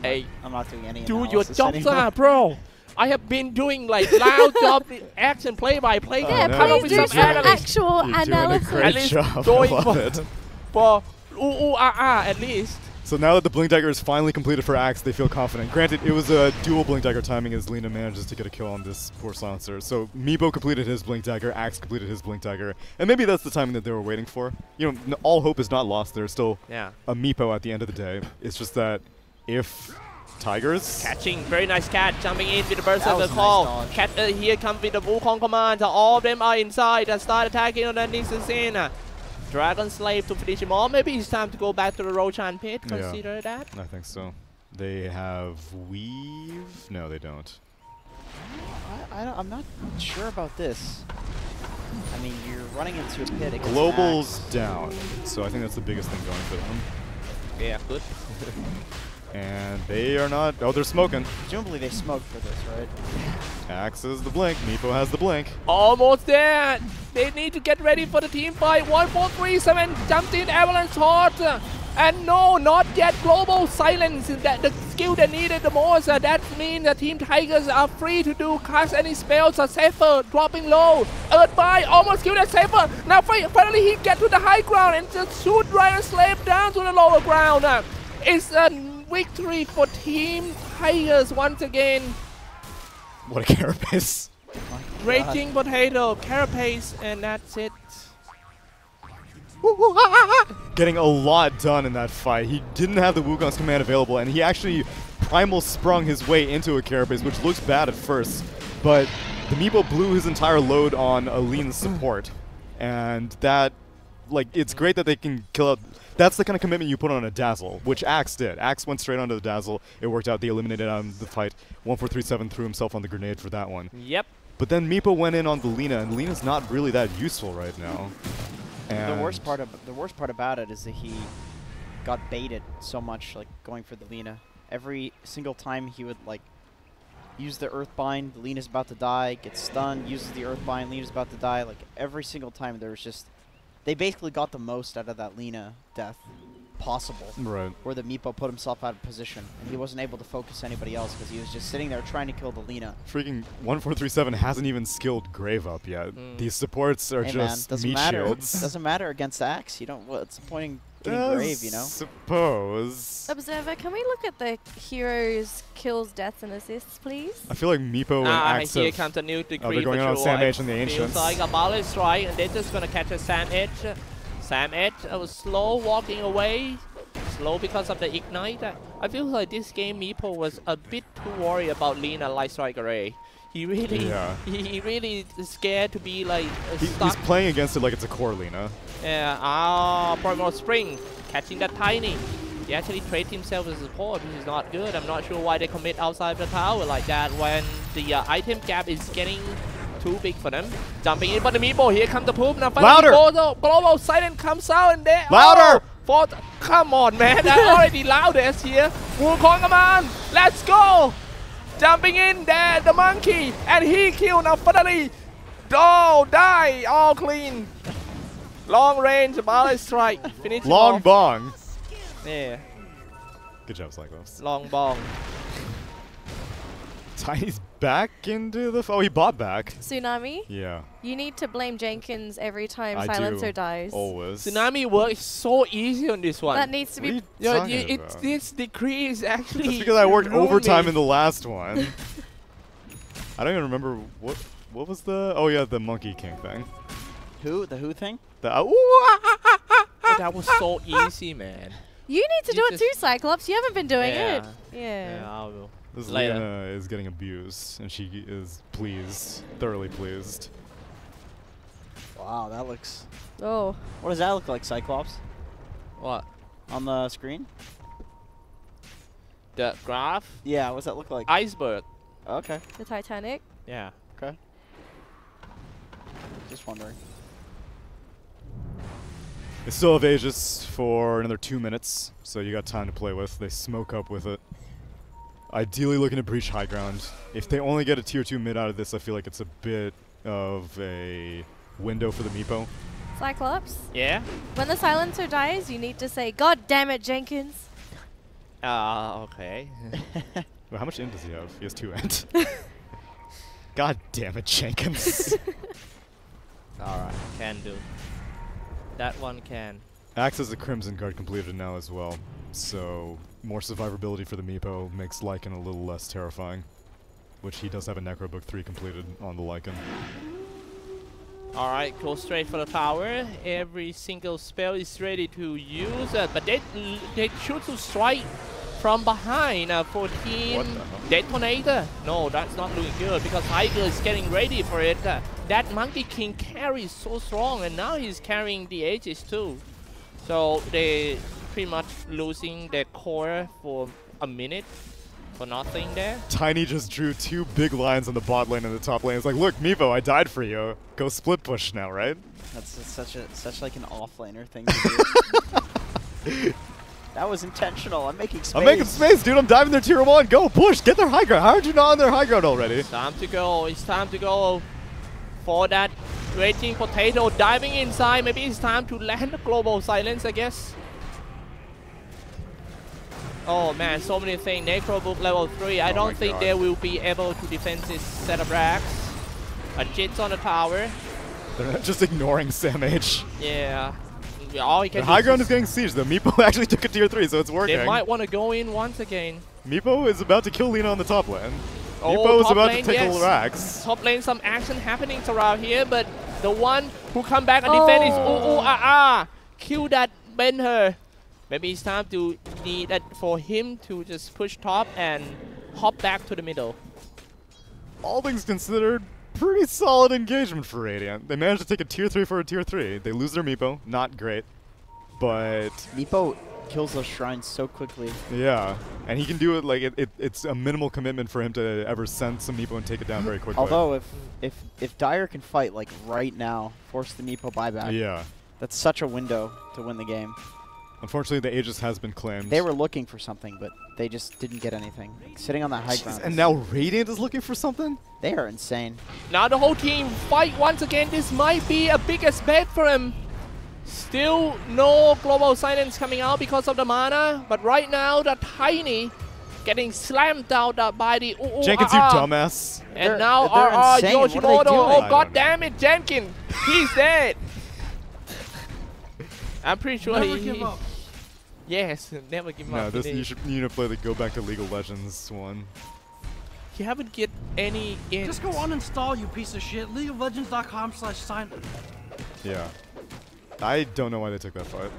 Hey, I'm not doing any do your analysis job, anymore. bro. I have been doing like loud job action play-by-play. Yeah, no. please with do some some analysis. actual You're doing a analysis. great At least job. I going love it. For at least. So now that the Blink Dagger is finally completed for Axe, they feel confident. Granted, it was a dual Blink Dagger timing as Lina manages to get a kill on this poor Silencer. So Meepo completed his Blink Dagger, Axe completed his Blink Dagger, and maybe that's the timing that they were waiting for. You know, all hope is not lost. There's still a Meepo at the end of the day. It's just that if Tigers... Catching, very nice catch, jumping in with the burst That of the was a call. nice Cat, here comes with the Wukong command. All of them are inside and start attacking on the Nixon scene. Dragon Slave to finish him off. Maybe it's time to go back to the Roshan pit. Consider that. I think so. They have Weave? No, they don't. I'm not sure about this. I mean, you're running into a pit against Global's Axe. down, so I think that's the biggest thing going for them. Yeah, good. And they are not... Oh, they're smoking. Presumably they smoked for this, right? Axe is the blink. Meepo has the blink. Almost there. They need to get ready for the team fight. 1437 jumped in Avalanche Horde. And no, not yet. Global Silence. That the skill they needed the most. That means the Team Tigers are free to do cast any spells. Safer dropping low. Earthbind almost killed that Safer. Now finally he get to the high ground and just shoot Dragon Slave down to the lower ground. It's a victory for Team Tigers once again. What a carapace. Raging Potato, Carapace, and that's it. Getting a lot done in that fight. He didn't have the Wukong's command available, and he actually primal sprung his way into a carapace, which looks bad at first, but the Meepo blew his entire load on Aline's support, and that, like, it's great that they can kill out. That's the kind of commitment you put on a Dazzle, which Axe did. Axe went straight onto the Dazzle. It worked out. They eliminated the fight. 1437 threw himself on the grenade for that one. Yep. But then Meepo went in on the Lina, and Lina's not really that useful right now. And The worst part about it is that he got baited so much, like going for the Lina. Every single time he would like use the Earthbind, the Lina's about to die, gets stunned, uses the Earthbind, Lina's about to die. Like every single time there was just, they basically got the most out of that Lina death possible. Right. Where the Meepo put himself out of position, and he wasn't able to focus anybody else because he was just sitting there trying to kill the Lina. Freaking 1437 hasn't even skilled Grave up yet. These supports are Hey man, just doesn't meat matter. shields. Doesn't matter against Axe. You don't. What's the point in getting Grave? You know. Suppose. Observer, can we look at the heroes' kills, deaths, and assists, please? I feel like Meepo and Axe Here have- comes a new decree they're going for on sure. Sam Edge and the Feels Ancients. like a Ballet Strike, and they're just gonna catch a Sam Edge. Sam Edge was slow walking away. Slow because of the Ignite. I feel like this game Meepo was a bit too worried about Lina Light Strike Array. He really, he really is scared to be like He's playing against it like it's a core Lina. Yeah, Primal Spring catching that Tiny. He actually traded himself as a support, which is not good. I'm not sure why they commit outside the tower like that when the item gap is getting too big for them. Jumping in, but the Meepo, here comes the poop. Now Louder! Global Silent comes out and there. Louder! Come on, man. That's already loudest here. Wukong command. Let's go. Jumping in there, the monkey. And he killed now finally. Oh, die. All clean. Long range, Ballet Strike. Finish Long off. bong. Yeah. Good job, Xyclopzz. Long bong. Tiny's back into the... Oh, he bought back. Tsunami, Yeah. you need to blame Jenkins every time I Silencer do. dies. Always. Tsunami works so easy on this one. That needs to What are be... you talking It's about? this decree is actually... That's because I worked ruined overtime me. in the last one. I don't even remember what was the. Oh yeah, the Monkey King thing. Who? The who thing? The Oh, that was so easy, man. You need to do it too, Xyclopzz. You haven't been doing it. Yeah, Yeah. I will. This Later. Lena is getting abused, and she is pleased, thoroughly pleased. Wow, that looks. Oh. What does that look like, Xyclopzz? What? On the screen? The graph? Yeah, what does that look like? Iceberg. Okay, The Titanic. Yeah. okay. Just wondering. They still have Aegis for another 2 minutes, so you got time to play with. They smoke up with it. Ideally looking to breach high ground. If they only get a tier 2 mid out of this, I feel like it's a bit of a window for the Meepo. Xyclopzz. Yeah? When the silencer dies, you need to say, "God damn it, Jenkins." Okay. Well, how much int does he have? He has 2 int. God damn it, Jenkins. Alright, can do. That one can. Axe has a Crimson card completed now as well, so more survivability for the Meepo makes Lycan a little less terrifying, which he does have a Necrobook 3 completed on the Lycan. Alright, go straight for the tower. Every single spell is ready to use it, but they choose to strike from behind for team What the hell? DeToNator. No, that's not looking good because Tiger is getting ready for it. That Monkey King carries so strong, and now he's carrying the Aegis too. So they pretty much losing their core for a minute for nothing there. Tiny just drew 2 big lines on the bot lane and the top lane. It's like, look, Meepo, I died for you. Go split push now, right? That's such like an offlaner thing to do. That was intentional. I'm making space. I'm making space, dude. I'm diving their tier 1. Go, push. Get their high ground. How are you not on their high ground already? Time to go. It's time to go for that raging potato diving inside. Maybe it's time to land the global silence, I guess. Oh man, so many things. Necrobook level 3. I don't think they will be able to defend this set of racks. A Jit's on the tower. They're just ignoring Sam H. Yeah. All he can The do high ground is getting sieged, though. Meepo actually took a tier 3, so it's working. They might want to go in once again. Meepo is about to kill Lina on the top lane. Oh, Meepo is top about lane, to take yes. a racks. Top lane, some action happening around here, but the one who come back and defend is kill that Ben-Hur. Maybe it's time to need that for him to just push top and hop back to the middle. All things considered, pretty solid engagement for Radiant. They managed to take a tier 3 for a tier 3. They lose their Meepo, not great, but Meepo kills those shrines so quickly. yeah, and he can do it like it's a minimal commitment for him to ever send some Meepo and take it down very quickly. Although if Dire can fight like right now, force the Meepo buyback. Yeah. That's such a window to win the game. Unfortunately, the Aegis has been claimed. They were looking for something, but they just didn't get anything. Sitting on that high ground. And now Radiant is looking for something? They are insane. Now the whole team fight once again. This might be a biggest bet for him. Still no global silence coming out because of the mana, but right now the Tiny getting slammed down by the Jenkins, you dumbass. And They're now insane. What are they Yoshimoto. doing? Oh I god don't damn it, Jenkins. He's dead. I'm pretty sure Never give up. Yes, never give No, up. this you need to play the Go Back to League of Legends one. You haven't get any in. Just go uninstall, you piece of shit. LeagueofLegends.com/sign. Yeah. I don't know why they took that fight.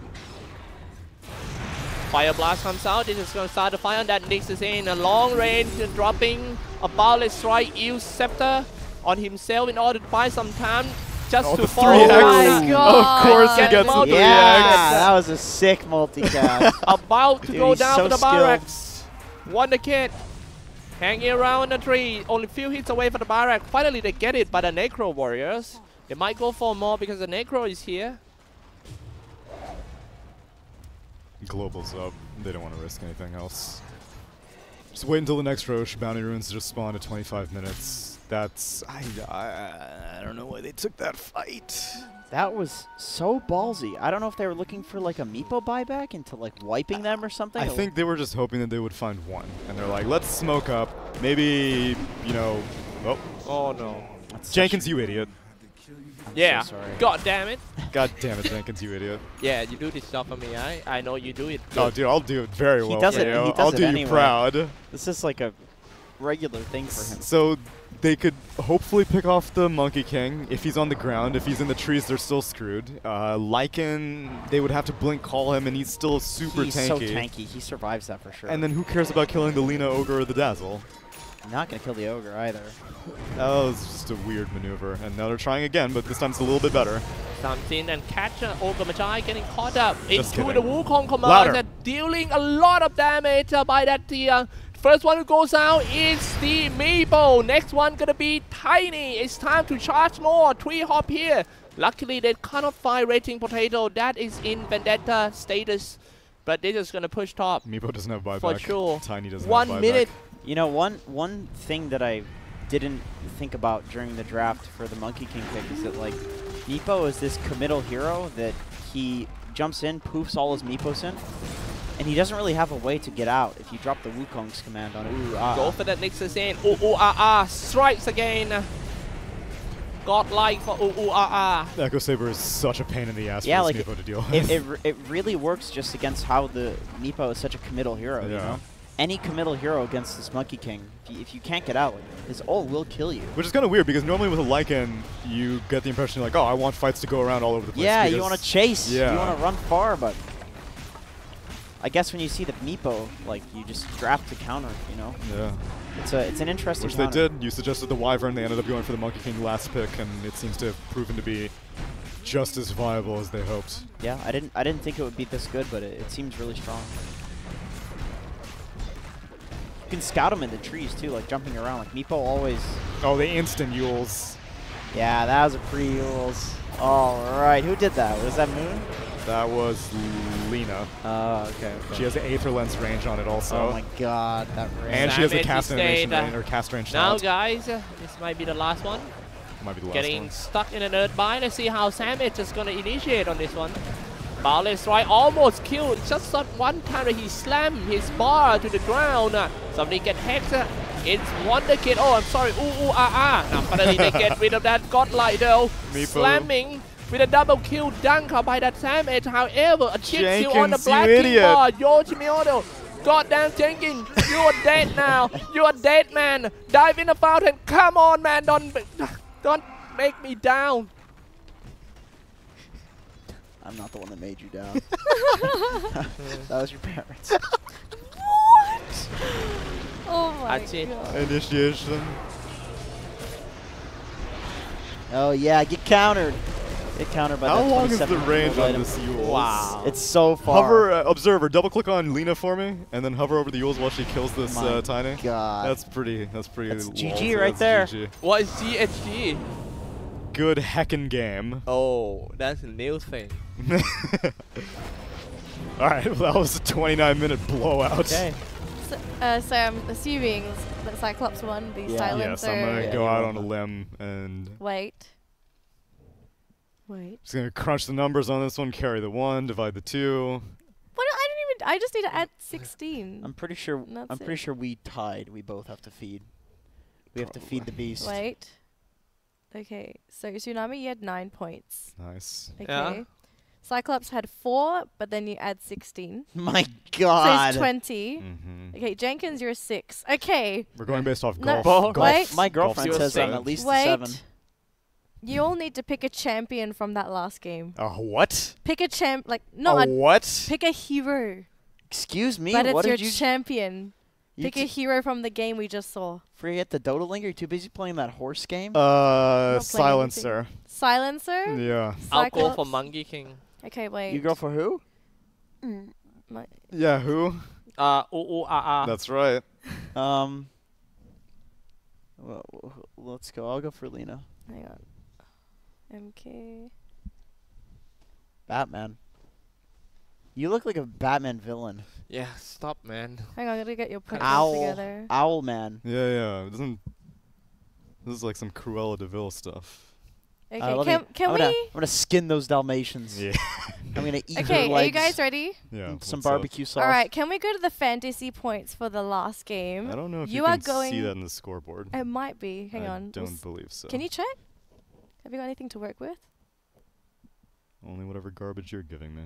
Fire Blast comes out. This is going to start the fire. That Nix is in a long range, dropping a Boundless Strike. Use Scepter on himself in order to buy some time just to the fall. 3x. Oh my God. Of course he Get gets the multi- 3x. Yeah, that was a sick multicast. About to Dude, go he's down so to the skilled. barracks. Wonder Kid hanging around the tree. Only few hits away from the barrack. Finally they get it by the Necro Warriors. They might go for more because the Necro is here. Global's up. They don't want to risk anything else. Just wait until the next Roche. Bounty Runes just spawn at 25 minutes. That's... I don't know why they took that fight. That was so ballsy. I don't know if they were looking for like a Meepo buyback into like wiping them or something. I think they were just hoping that they would find one. And they're like, let's smoke up. Maybe, you know... Oh, Oh no. Jenkins, you idiot. Yeah. so sorry. God damn it. God damn it, Jenkins, you idiot. Yeah, you do this stuff for me. I know you do it. Oh, dude, I'll do it very well does for it- you. he does I'll it do anyway. you proud. This is like a regular thing for him. So, they could hopefully pick off the Monkey King if he's on the ground. If he's in the trees, they're still screwed. Lycan, they would have to blink call him, and he's still super He's tanky. so tanky. He survives that for sure. And then who cares about killing the Lina Ogre or the Dazzle? Not going to kill the Ogre either. That was just a weird maneuver. And now they're trying again, but this time it's a little bit better. Comes in and catch Ogre Magi getting caught up Just into kidding. the Wukong command Louder. and dealing a lot of damage by that tier. First one who goes out is the Meepo. Next one gonna be Tiny. It's time to charge more. 3 hop here. Luckily they cannot find Raging Potato. That is in Vendetta status. But they're just gonna push top. Meepo doesn't have buyback. For sure. Tiny doesn't 1 have buyback. minute. You know, one thing that I didn't think about during the draft for the Monkey King pick is that, like, Meepo is this committal hero that he jumps in, poofs all his Meepos in, and he doesn't really have a way to get out if you drop the Wukong's command on it. Go for that Nexus in. Strikes again. Godlike for Echo Saber is such a pain in the ass Yeah, for like this Meepo to deal with. it really works just against how the Meepo is such a committal hero, you know? Any committal hero against this Monkey King, if you can't get out, like, his ult will kill you. Which is kind of weird because normally with a Lycan, you get the impression like, oh, I want fights to go around all over the place. Yeah, you want to chase. Yeah. You want to run far, but I guess when you see the Meepo, like, you just draft to counter, you know? Yeah. It's an interesting Which counter. they did. You suggested the Wyvern. They ended up going for the Monkey King last pick, and it seems to have proven to be just as viable as they hoped. Yeah, I didn't think it would be this good, but it seems really strong. You can scout them in the trees too, like jumping around. Like Meepo always. Oh, the instant Yules. Yeah, that was a pre-Yules. All right, who did that? Was that Moon? That was Lina. Oh, okay. She has the Aether Lens range on it also. Oh my God, that range. And she has a Damage cast is animation dead. range, or cast range. Now, talent. guys, this might be the last one. Might be the last Getting one. stuck in a nerd bind. Let's see how Savage is going to initiate on this one. Boundless Strike almost killed. Just that one time that he slammed his bar to the ground. Somebody get hexed. It's Wonder Kid. Oh, I'm sorry. Now finally they get rid of that Godlight though. Meepo. Slamming with a double kill dunk by that Savage. However, a chip kill on the Jenkins, Black you King idiot. bar. Yoshimoto. Goddamn Jenkins, you are dead now. You are dead, man. Dive in the fountain. Come on, man. Don't make me down. I'm not the one that made you down. That was your parents. What? Oh my That's it. God. Initiation. Oh yeah, get countered. Get countered by How that long is the 27 range on item. this Yules? Wow. It's so far. Hover, observer, double click on Lina for me, and then hover over the Yules while she kills this My Tiny. God. That's pretty. That's GG lol, right that's there. GG. What is GHG? Good heckin' game. Oh, that's a new thing. All right, well, that was a 29-minute blowout. Okay. So I'm assuming that Xyclopzz won the Yeah. silencer. Yes, I'm gonna Yeah, go you out won on a that. limb and Wait. just gonna crunch the numbers on this one. Carry the 1, divide the 2. What? I just need to add 16. I'm pretty sure. That's I'm pretty it. sure we tied. We both have to feed. We have to feed the beast. Wait. Okay, so Tsunami, you had 9 points. Nice. Okay. Yeah. Cyclops had 4, but then you add 16. My So God. it's 20. Mm-hmm. Okay, Jenkins, you're a 6. Okay. We're going based off No, golf. wait. My girlfriend Golf says I'm set. at least Wait. a 7. You all need to pick a champion from that last game. A what? Pick a champ, like, no, A what? pick a hero. Excuse me. But What it's your did you? champion. You Pick a hero from the game we just saw. forget the Dota link? Are you too busy playing that horse game? playing Silencer. Silencer? Yeah. I'll go for Cyclops? Monkey King. Okay, wait. You go for who? My- Yeah, who? That's right. Well, let's go. I'll go for Lina. Hang on. MK. Batman. You look like a Batman villain. Yeah, stop, man. Hang on, I gotta get your points Owl. together. Owlman. Yeah. Doesn't. This is like some Cruella de Vil stuff. Okay, let me- can I'm we? Gonna, I'm gonna skin those Dalmatians. Yeah. I'm gonna eat Okay, her are legs. you guys ready? Yeah. and some what's up? barbecue sauce. All right, can we go to the fantasy points for the last game? I don't know if You you, are can going- see that in the scoreboard. It might be. Hang I on. We'll don't s- believe so. Can you check? Have you got anything to work with? Only whatever garbage you're giving me.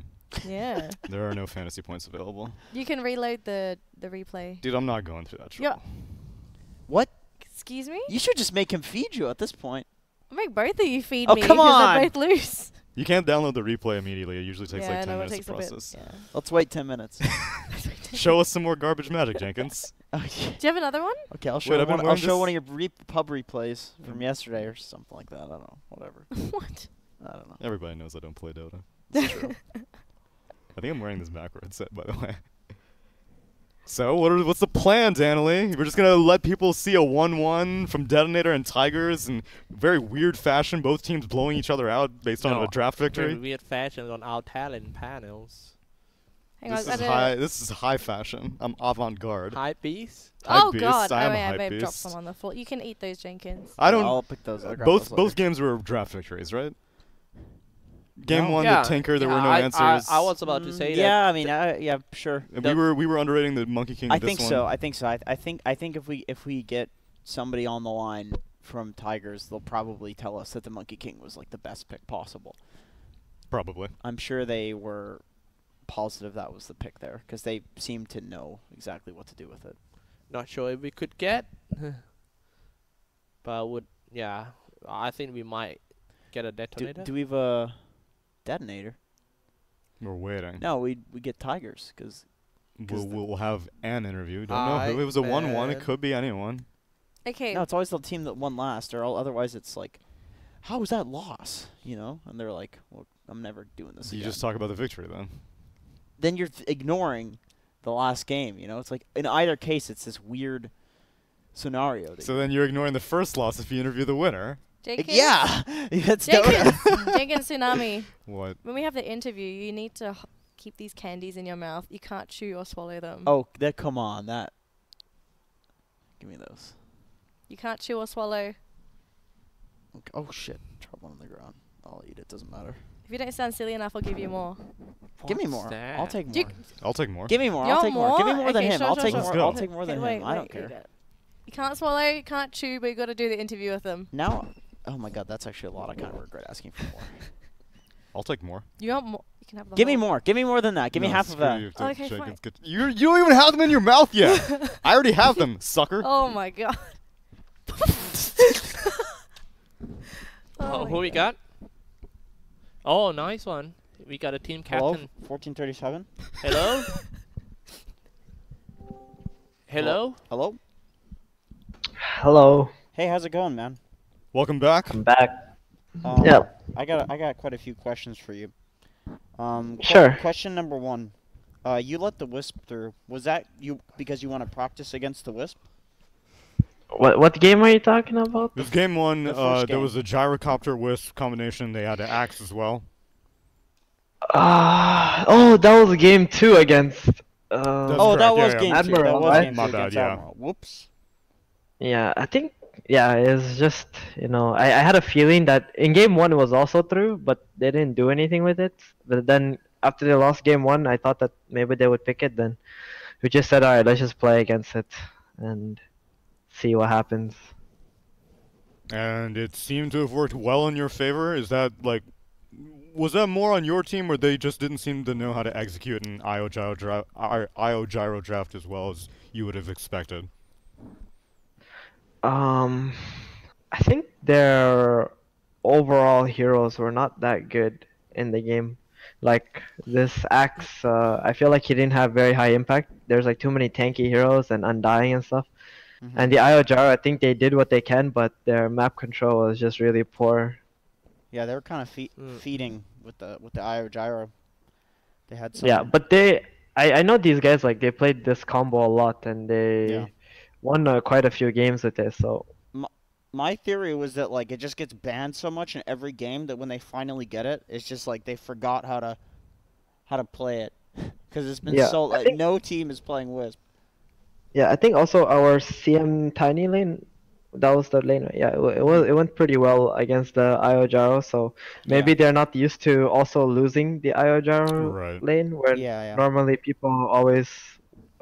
Yeah. There are no fantasy points available. You can reload the replay. Dude, I'm not going through that Yo- trouble. What? Excuse me? You should just make him feed you at this point. I'll make both of you feed Oh, me come because on! they're both loose. You can't download the replay immediately. It usually takes like 10 it minutes takes to a bit. process. Yeah. Let's wait 10 minutes. Show us some more garbage magic, Jenkins. Okay. Do you have another one? Okay, I'll show Wait, I've been one. I'll wearing show this- one of your pub replays from yesterday or something like that. I don't know. Whatever. What? I don't know. Everybody knows I don't play Dota. It's true. I think I'm wearing this macro set, by the way. So, what's the plan, Danelie? We're just gonna let people see a 1-1 from DeToNator and Tigers in very weird fashion, both teams blowing each other out based on a draft Very victory? weird fashion on our talent panels. Hang on. This is high fashion. I'm avant-garde. Hype beast. Oh Hypebeast. God! I am a I may have hypebeast. dropped some on the floor. You can eat those, Jenkins. I don't. I'll pick those. I'll grab those Both later. games were draft victories, right? Game No. one, Yeah, the Tinker, there yeah, were no answers. I was about to say that. Yeah, I mean, yeah, sure. And we were underrating the Monkey King. I this think one. so. I think so. I think if we get somebody on the line from Tigers, they'll probably tell us that the Monkey King was like the best pick possible. Probably. I'm sure they were positive that was the pick there because they seemed to know exactly what to do with it. Not sure if we could get, but I think we might get a DeToNator. Do we have a DeToNator? We're waiting. No, we get Tigers because We'll have an interview. Don't know who. It was a 1-1. It could be anyone. Okay. no, it's always the team that won last, or otherwise it's like, how was that loss? You know, and they're like, well, I'm never doing this You again. just talk about the victory then. Then you're ignoring the last game. You know, it's like in either case, it's this weird scenario. That So then you're ignoring the first loss if you interview the winner. Jenkins? yeah, that's Dota. Jenkins Tsunami. What? When we have the interview, you need to keep these candies in your mouth. You can't chew or swallow them. Oh, come on, that. Give me those. You can't chew or swallow. Okay. Oh shit! Drop one on the ground. I'll eat it. Doesn't matter. If you don't sound silly enough, I'll give you more. Give me What's more. that? I'll take Do more. I'll take more. Give me more. You I'll want take more. Give me more? more than Okay, him. sure, I'll sure, take sure. more. Let's I'll go. take more than Okay, him. I don't eat care. it. You can't swallow, can't chew, but you got to do the interview with them. Now, oh my god, that's actually a lot. I kind of regret asking for more. I'll take more. You want more? You can have the Give me whole- more. Give me more than that. Give me No, half of screw that. you, Okay, Jenkins. fine. You don't even have them in your mouth yet. I already have them, sucker. Oh my god. Oh, my who we God. got? Oh, nice one. We got a team Hello, captain. 1437. Hello? Hello? Hello. Hello, Hey, how's it going, man? Welcome back. I'm back. Yeah. I got quite a few questions for you. Sure. Question number one. You let the Wisp through. Was that you because you want to practice against the Wisp? What game are you talking about? It was game one. The first There game. was a gyrocopter wisp combination. They had an axe as well. Oh, that was game 2 against. That's Oh, correct, that yeah, was yeah. game two. Admiral, That was right? game My two bad, against yeah. Admiral. Whoops. Yeah, I think. Yeah, it's just I had a feeling that in game 1 it was also through, but they didn't do anything with it. But then after they lost game 1, I thought that maybe they would pick it. Then we just said, all right, let's just play against it and see what happens. And it seemed to have worked well in your favor. Is that like, was that more on your team, or they just didn't seem to know how to execute an IO gyro draft as well as you would have expected? I think their overall heroes were not that good in the game. Like this Axe, I feel like he didn't have very high impact. There's like too many tanky heroes and Undying and stuff. And the IO gyro, I think they did what they can, but their map control was just really poor. Yeah, they were kind of feeding with the IO gyro. They had some. Yeah, but I know these guys, like they played this combo a lot and they won quite a few games with it. So my theory was that like it just gets banned so much in every game that when they finally get it, it's just like they forgot how to play it because it's been so like no team is playing Wisp. yeah, I think also our CM Tiny lane, that was the lane. Yeah, it went pretty well against the IO gyro. So maybe they're not used to also losing the IO gyro lane where normally people always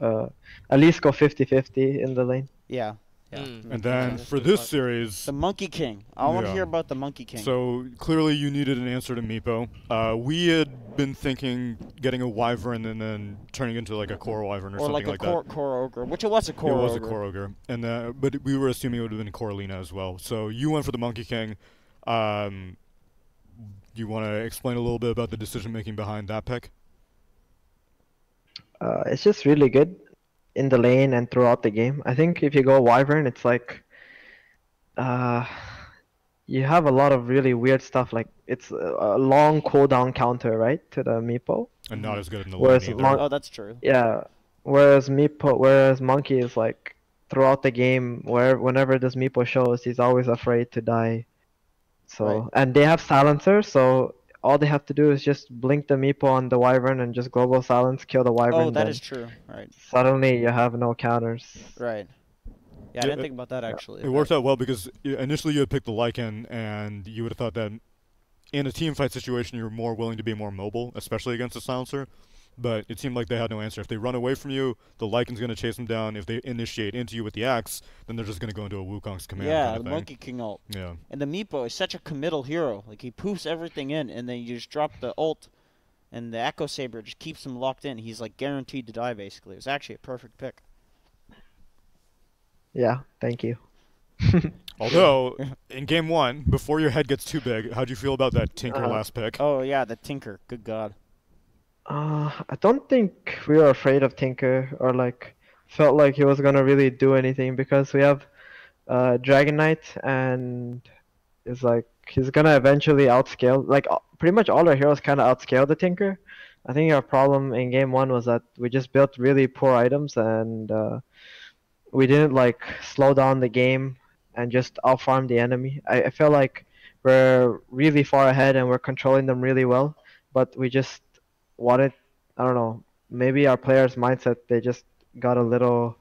at least go 50-50 in the lane. Yeah. And then for this series, the Monkey King. I want to hear about the Monkey King. So clearly you needed an answer to Meepo. We had been thinking getting a wyvern and then turning into like a core wyvern or something like that. Or core ogre, which it was a core ogre. It was a core ogre, and but we were assuming it would have been core Lina as well. So you went for the Monkey King. You want to explain a little bit about the decision making behind that pick? It's just really good in the lane and throughout the game. I think if you go wyvern, it's like you have a lot of really weird stuff. Like it's a long cooldown counter, right, to the Meepo. And not as good in the Whereas lane either. Oh, that's true. Yeah. Whereas Monkey is like throughout the game, whenever this Meepo shows, he's always afraid to die. So Right. and they have silencer, so all they have to do is just blink the Meepo on the wyvern and just global silence, kill the wyvern. Oh, that then is true. Right. suddenly you have no counters. Right. Yeah, I didn't think about that actually. It worked out well because initially you had picked the Lycan, and you would have thought that in a team fight situation you're more willing to be more mobile, especially against a silencer. But it seemed like they had no answer. If they run away from you, the Lycan's going to chase them down. If they initiate into you with the axe, then they're just going to go into a Wukong's command. Yeah, kind of the thing. Monkey King ult. Yeah. And the Meepo is such a committal hero. Like, he poofs everything in, and then you just drop the ult, and the Echo Saber just keeps him locked in. He's, like, guaranteed to die, basically. It was actually a perfect pick. Yeah, thank you. Although, in game one, before your head gets too big, how'd you feel about that Tinker last pick? Oh, yeah, the Tinker. Good God. I don't think we were afraid of Tinker or like felt like he was gonna really do anything because we have Dragon Knight and is like he's gonna eventually outscale. Like pretty much all our heroes kind of outscale the Tinker. I think our problem in game one was that we just built really poor items and we didn't like slow down the game and just outfarm the enemy. I feel like we're really far ahead and we're controlling them really well, but we just wanted, I don't know, maybe our players' mindset, they just got a little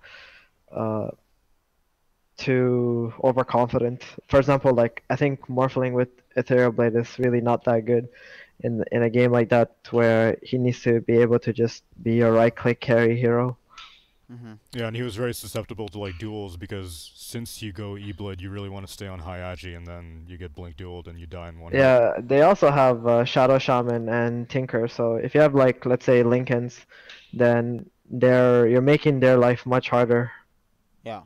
too overconfident. For example, like I think Morphling with Ethereal Blade is really not that good in a game like that where he needs to be able to just be a right-click carry hero. Yeah, and he was very susceptible to like duels because since you go E-Blade, you really want to stay on high agi, and then you get blink dueled and you die in one hit. Yeah, they also have Shadow Shaman and Tinker. So if you have like let's say Lincolns, then you're making their life much harder. Yeah.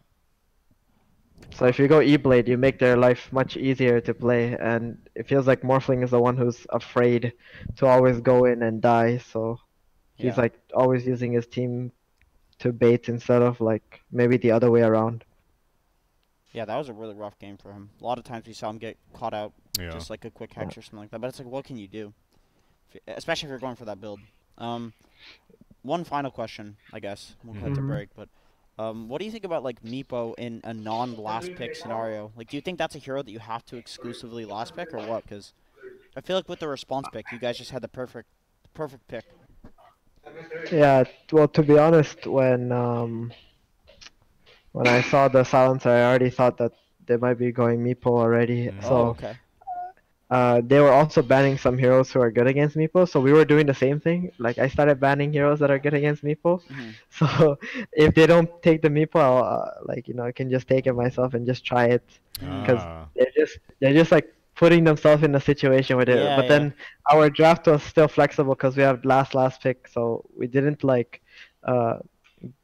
So if you go E-Blade, you make their life much easier to play, and it feels like Morphling is the one who's afraid to always go in and die. So he's Yeah. like always using his team to bait instead of like maybe the other way around. Yeah, that was a really rough game for him. A lot of times we saw him get caught out, Yeah. just like a quick hex or something like that. But it's like, what can you do? Especially if you're going for that build. One final question, I guess. We'll cut to break. But what do you think about like Meepo in a non-last pick scenario? Like, do you think that's a hero that you have to exclusively last pick or what? Because I feel like with the response pick, you guys just had the perfect pick. Yeah, well, to be honest, when I saw the silencer, I already thought that they might be going Meepo already. Oh, So okay. they were also banning some heroes who are good against Meepo. So we were doing the same thing. Like I started banning heroes that are good against Meepo. So if they don't take the Meepo, I'll, I can just take it myself and just try it. Because they're just like putting themselves in a situation with it. Yeah, But then our draft was still flexible because we have last pick, so we didn't like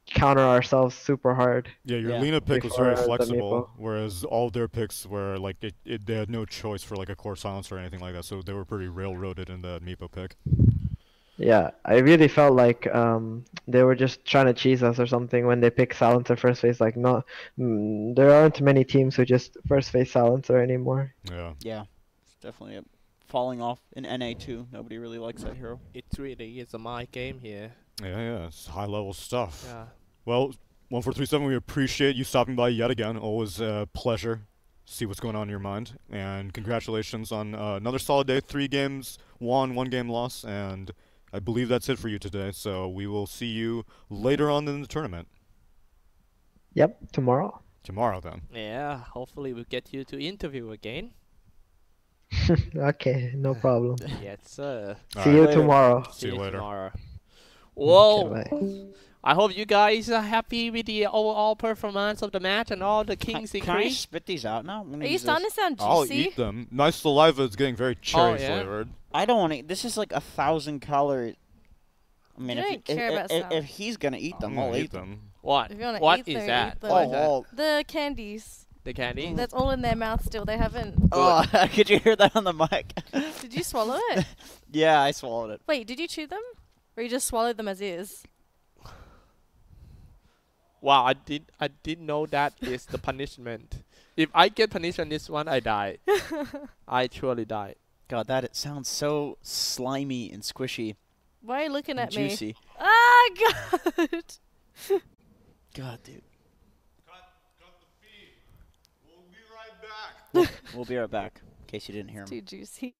counter ourselves super hard. Yeah, your Yeah. Lina pick was very Before the flexible, Meepo. whereas all their picks were like they had no choice for like a core silencer or anything like that, so they were pretty railroaded in the Meepo pick. Yeah, I really felt like they were just trying to cheese us or something when they pick Silencer first phase. Like, there aren't many teams who just first phase Silencer anymore. Yeah. Yeah, it's definitely falling off in NA too. Nobody really likes that hero. It really is a mind game here. Yeah, it's high level stuff. Yeah. Well, 1437, we appreciate you stopping by yet again. Always a pleasure to see what's going on in your mind. And congratulations on another solid day. 3 games won, 1 game lost, and I believe that's it for you today. So we will see you later on in the tournament. Yep, tomorrow. Tomorrow, then. Yeah, hopefully we'll get you to interview again. Okay, no problem. Yes, sir. See you tomorrow. See you later. Tomorrow. Whoa! Okay, bye. I hope you guys are happy with the overall performance of the match and all the King's Can I decree. spit these out now? Are you starting to sound juicy? I'll eat them. My saliva is getting very cherry yeah? flavored. I don't want to. This is like 1,000 calories. I mean, You if, don't care about if salad. he's gonna eat them, I'll eat them. What? If you wanna What eat is them, that? eat them. What is that? Oh, The candies. The candy? That's all in their mouth still. They haven't. oh, could you hear that on the mic? Did you swallow it? Yeah, I swallowed it. Wait, did you chew them? Or you just swallowed them as is? Wow, I did know that is the punishment. If I get punished on this one, I die. I surely die. God, that it sounds so slimy and squishy Why are you looking and at me? juicy. Ah, God! God, dude. Cut the feed. We'll be right back. We'll be right back, in case you didn't hear him. Too juicy.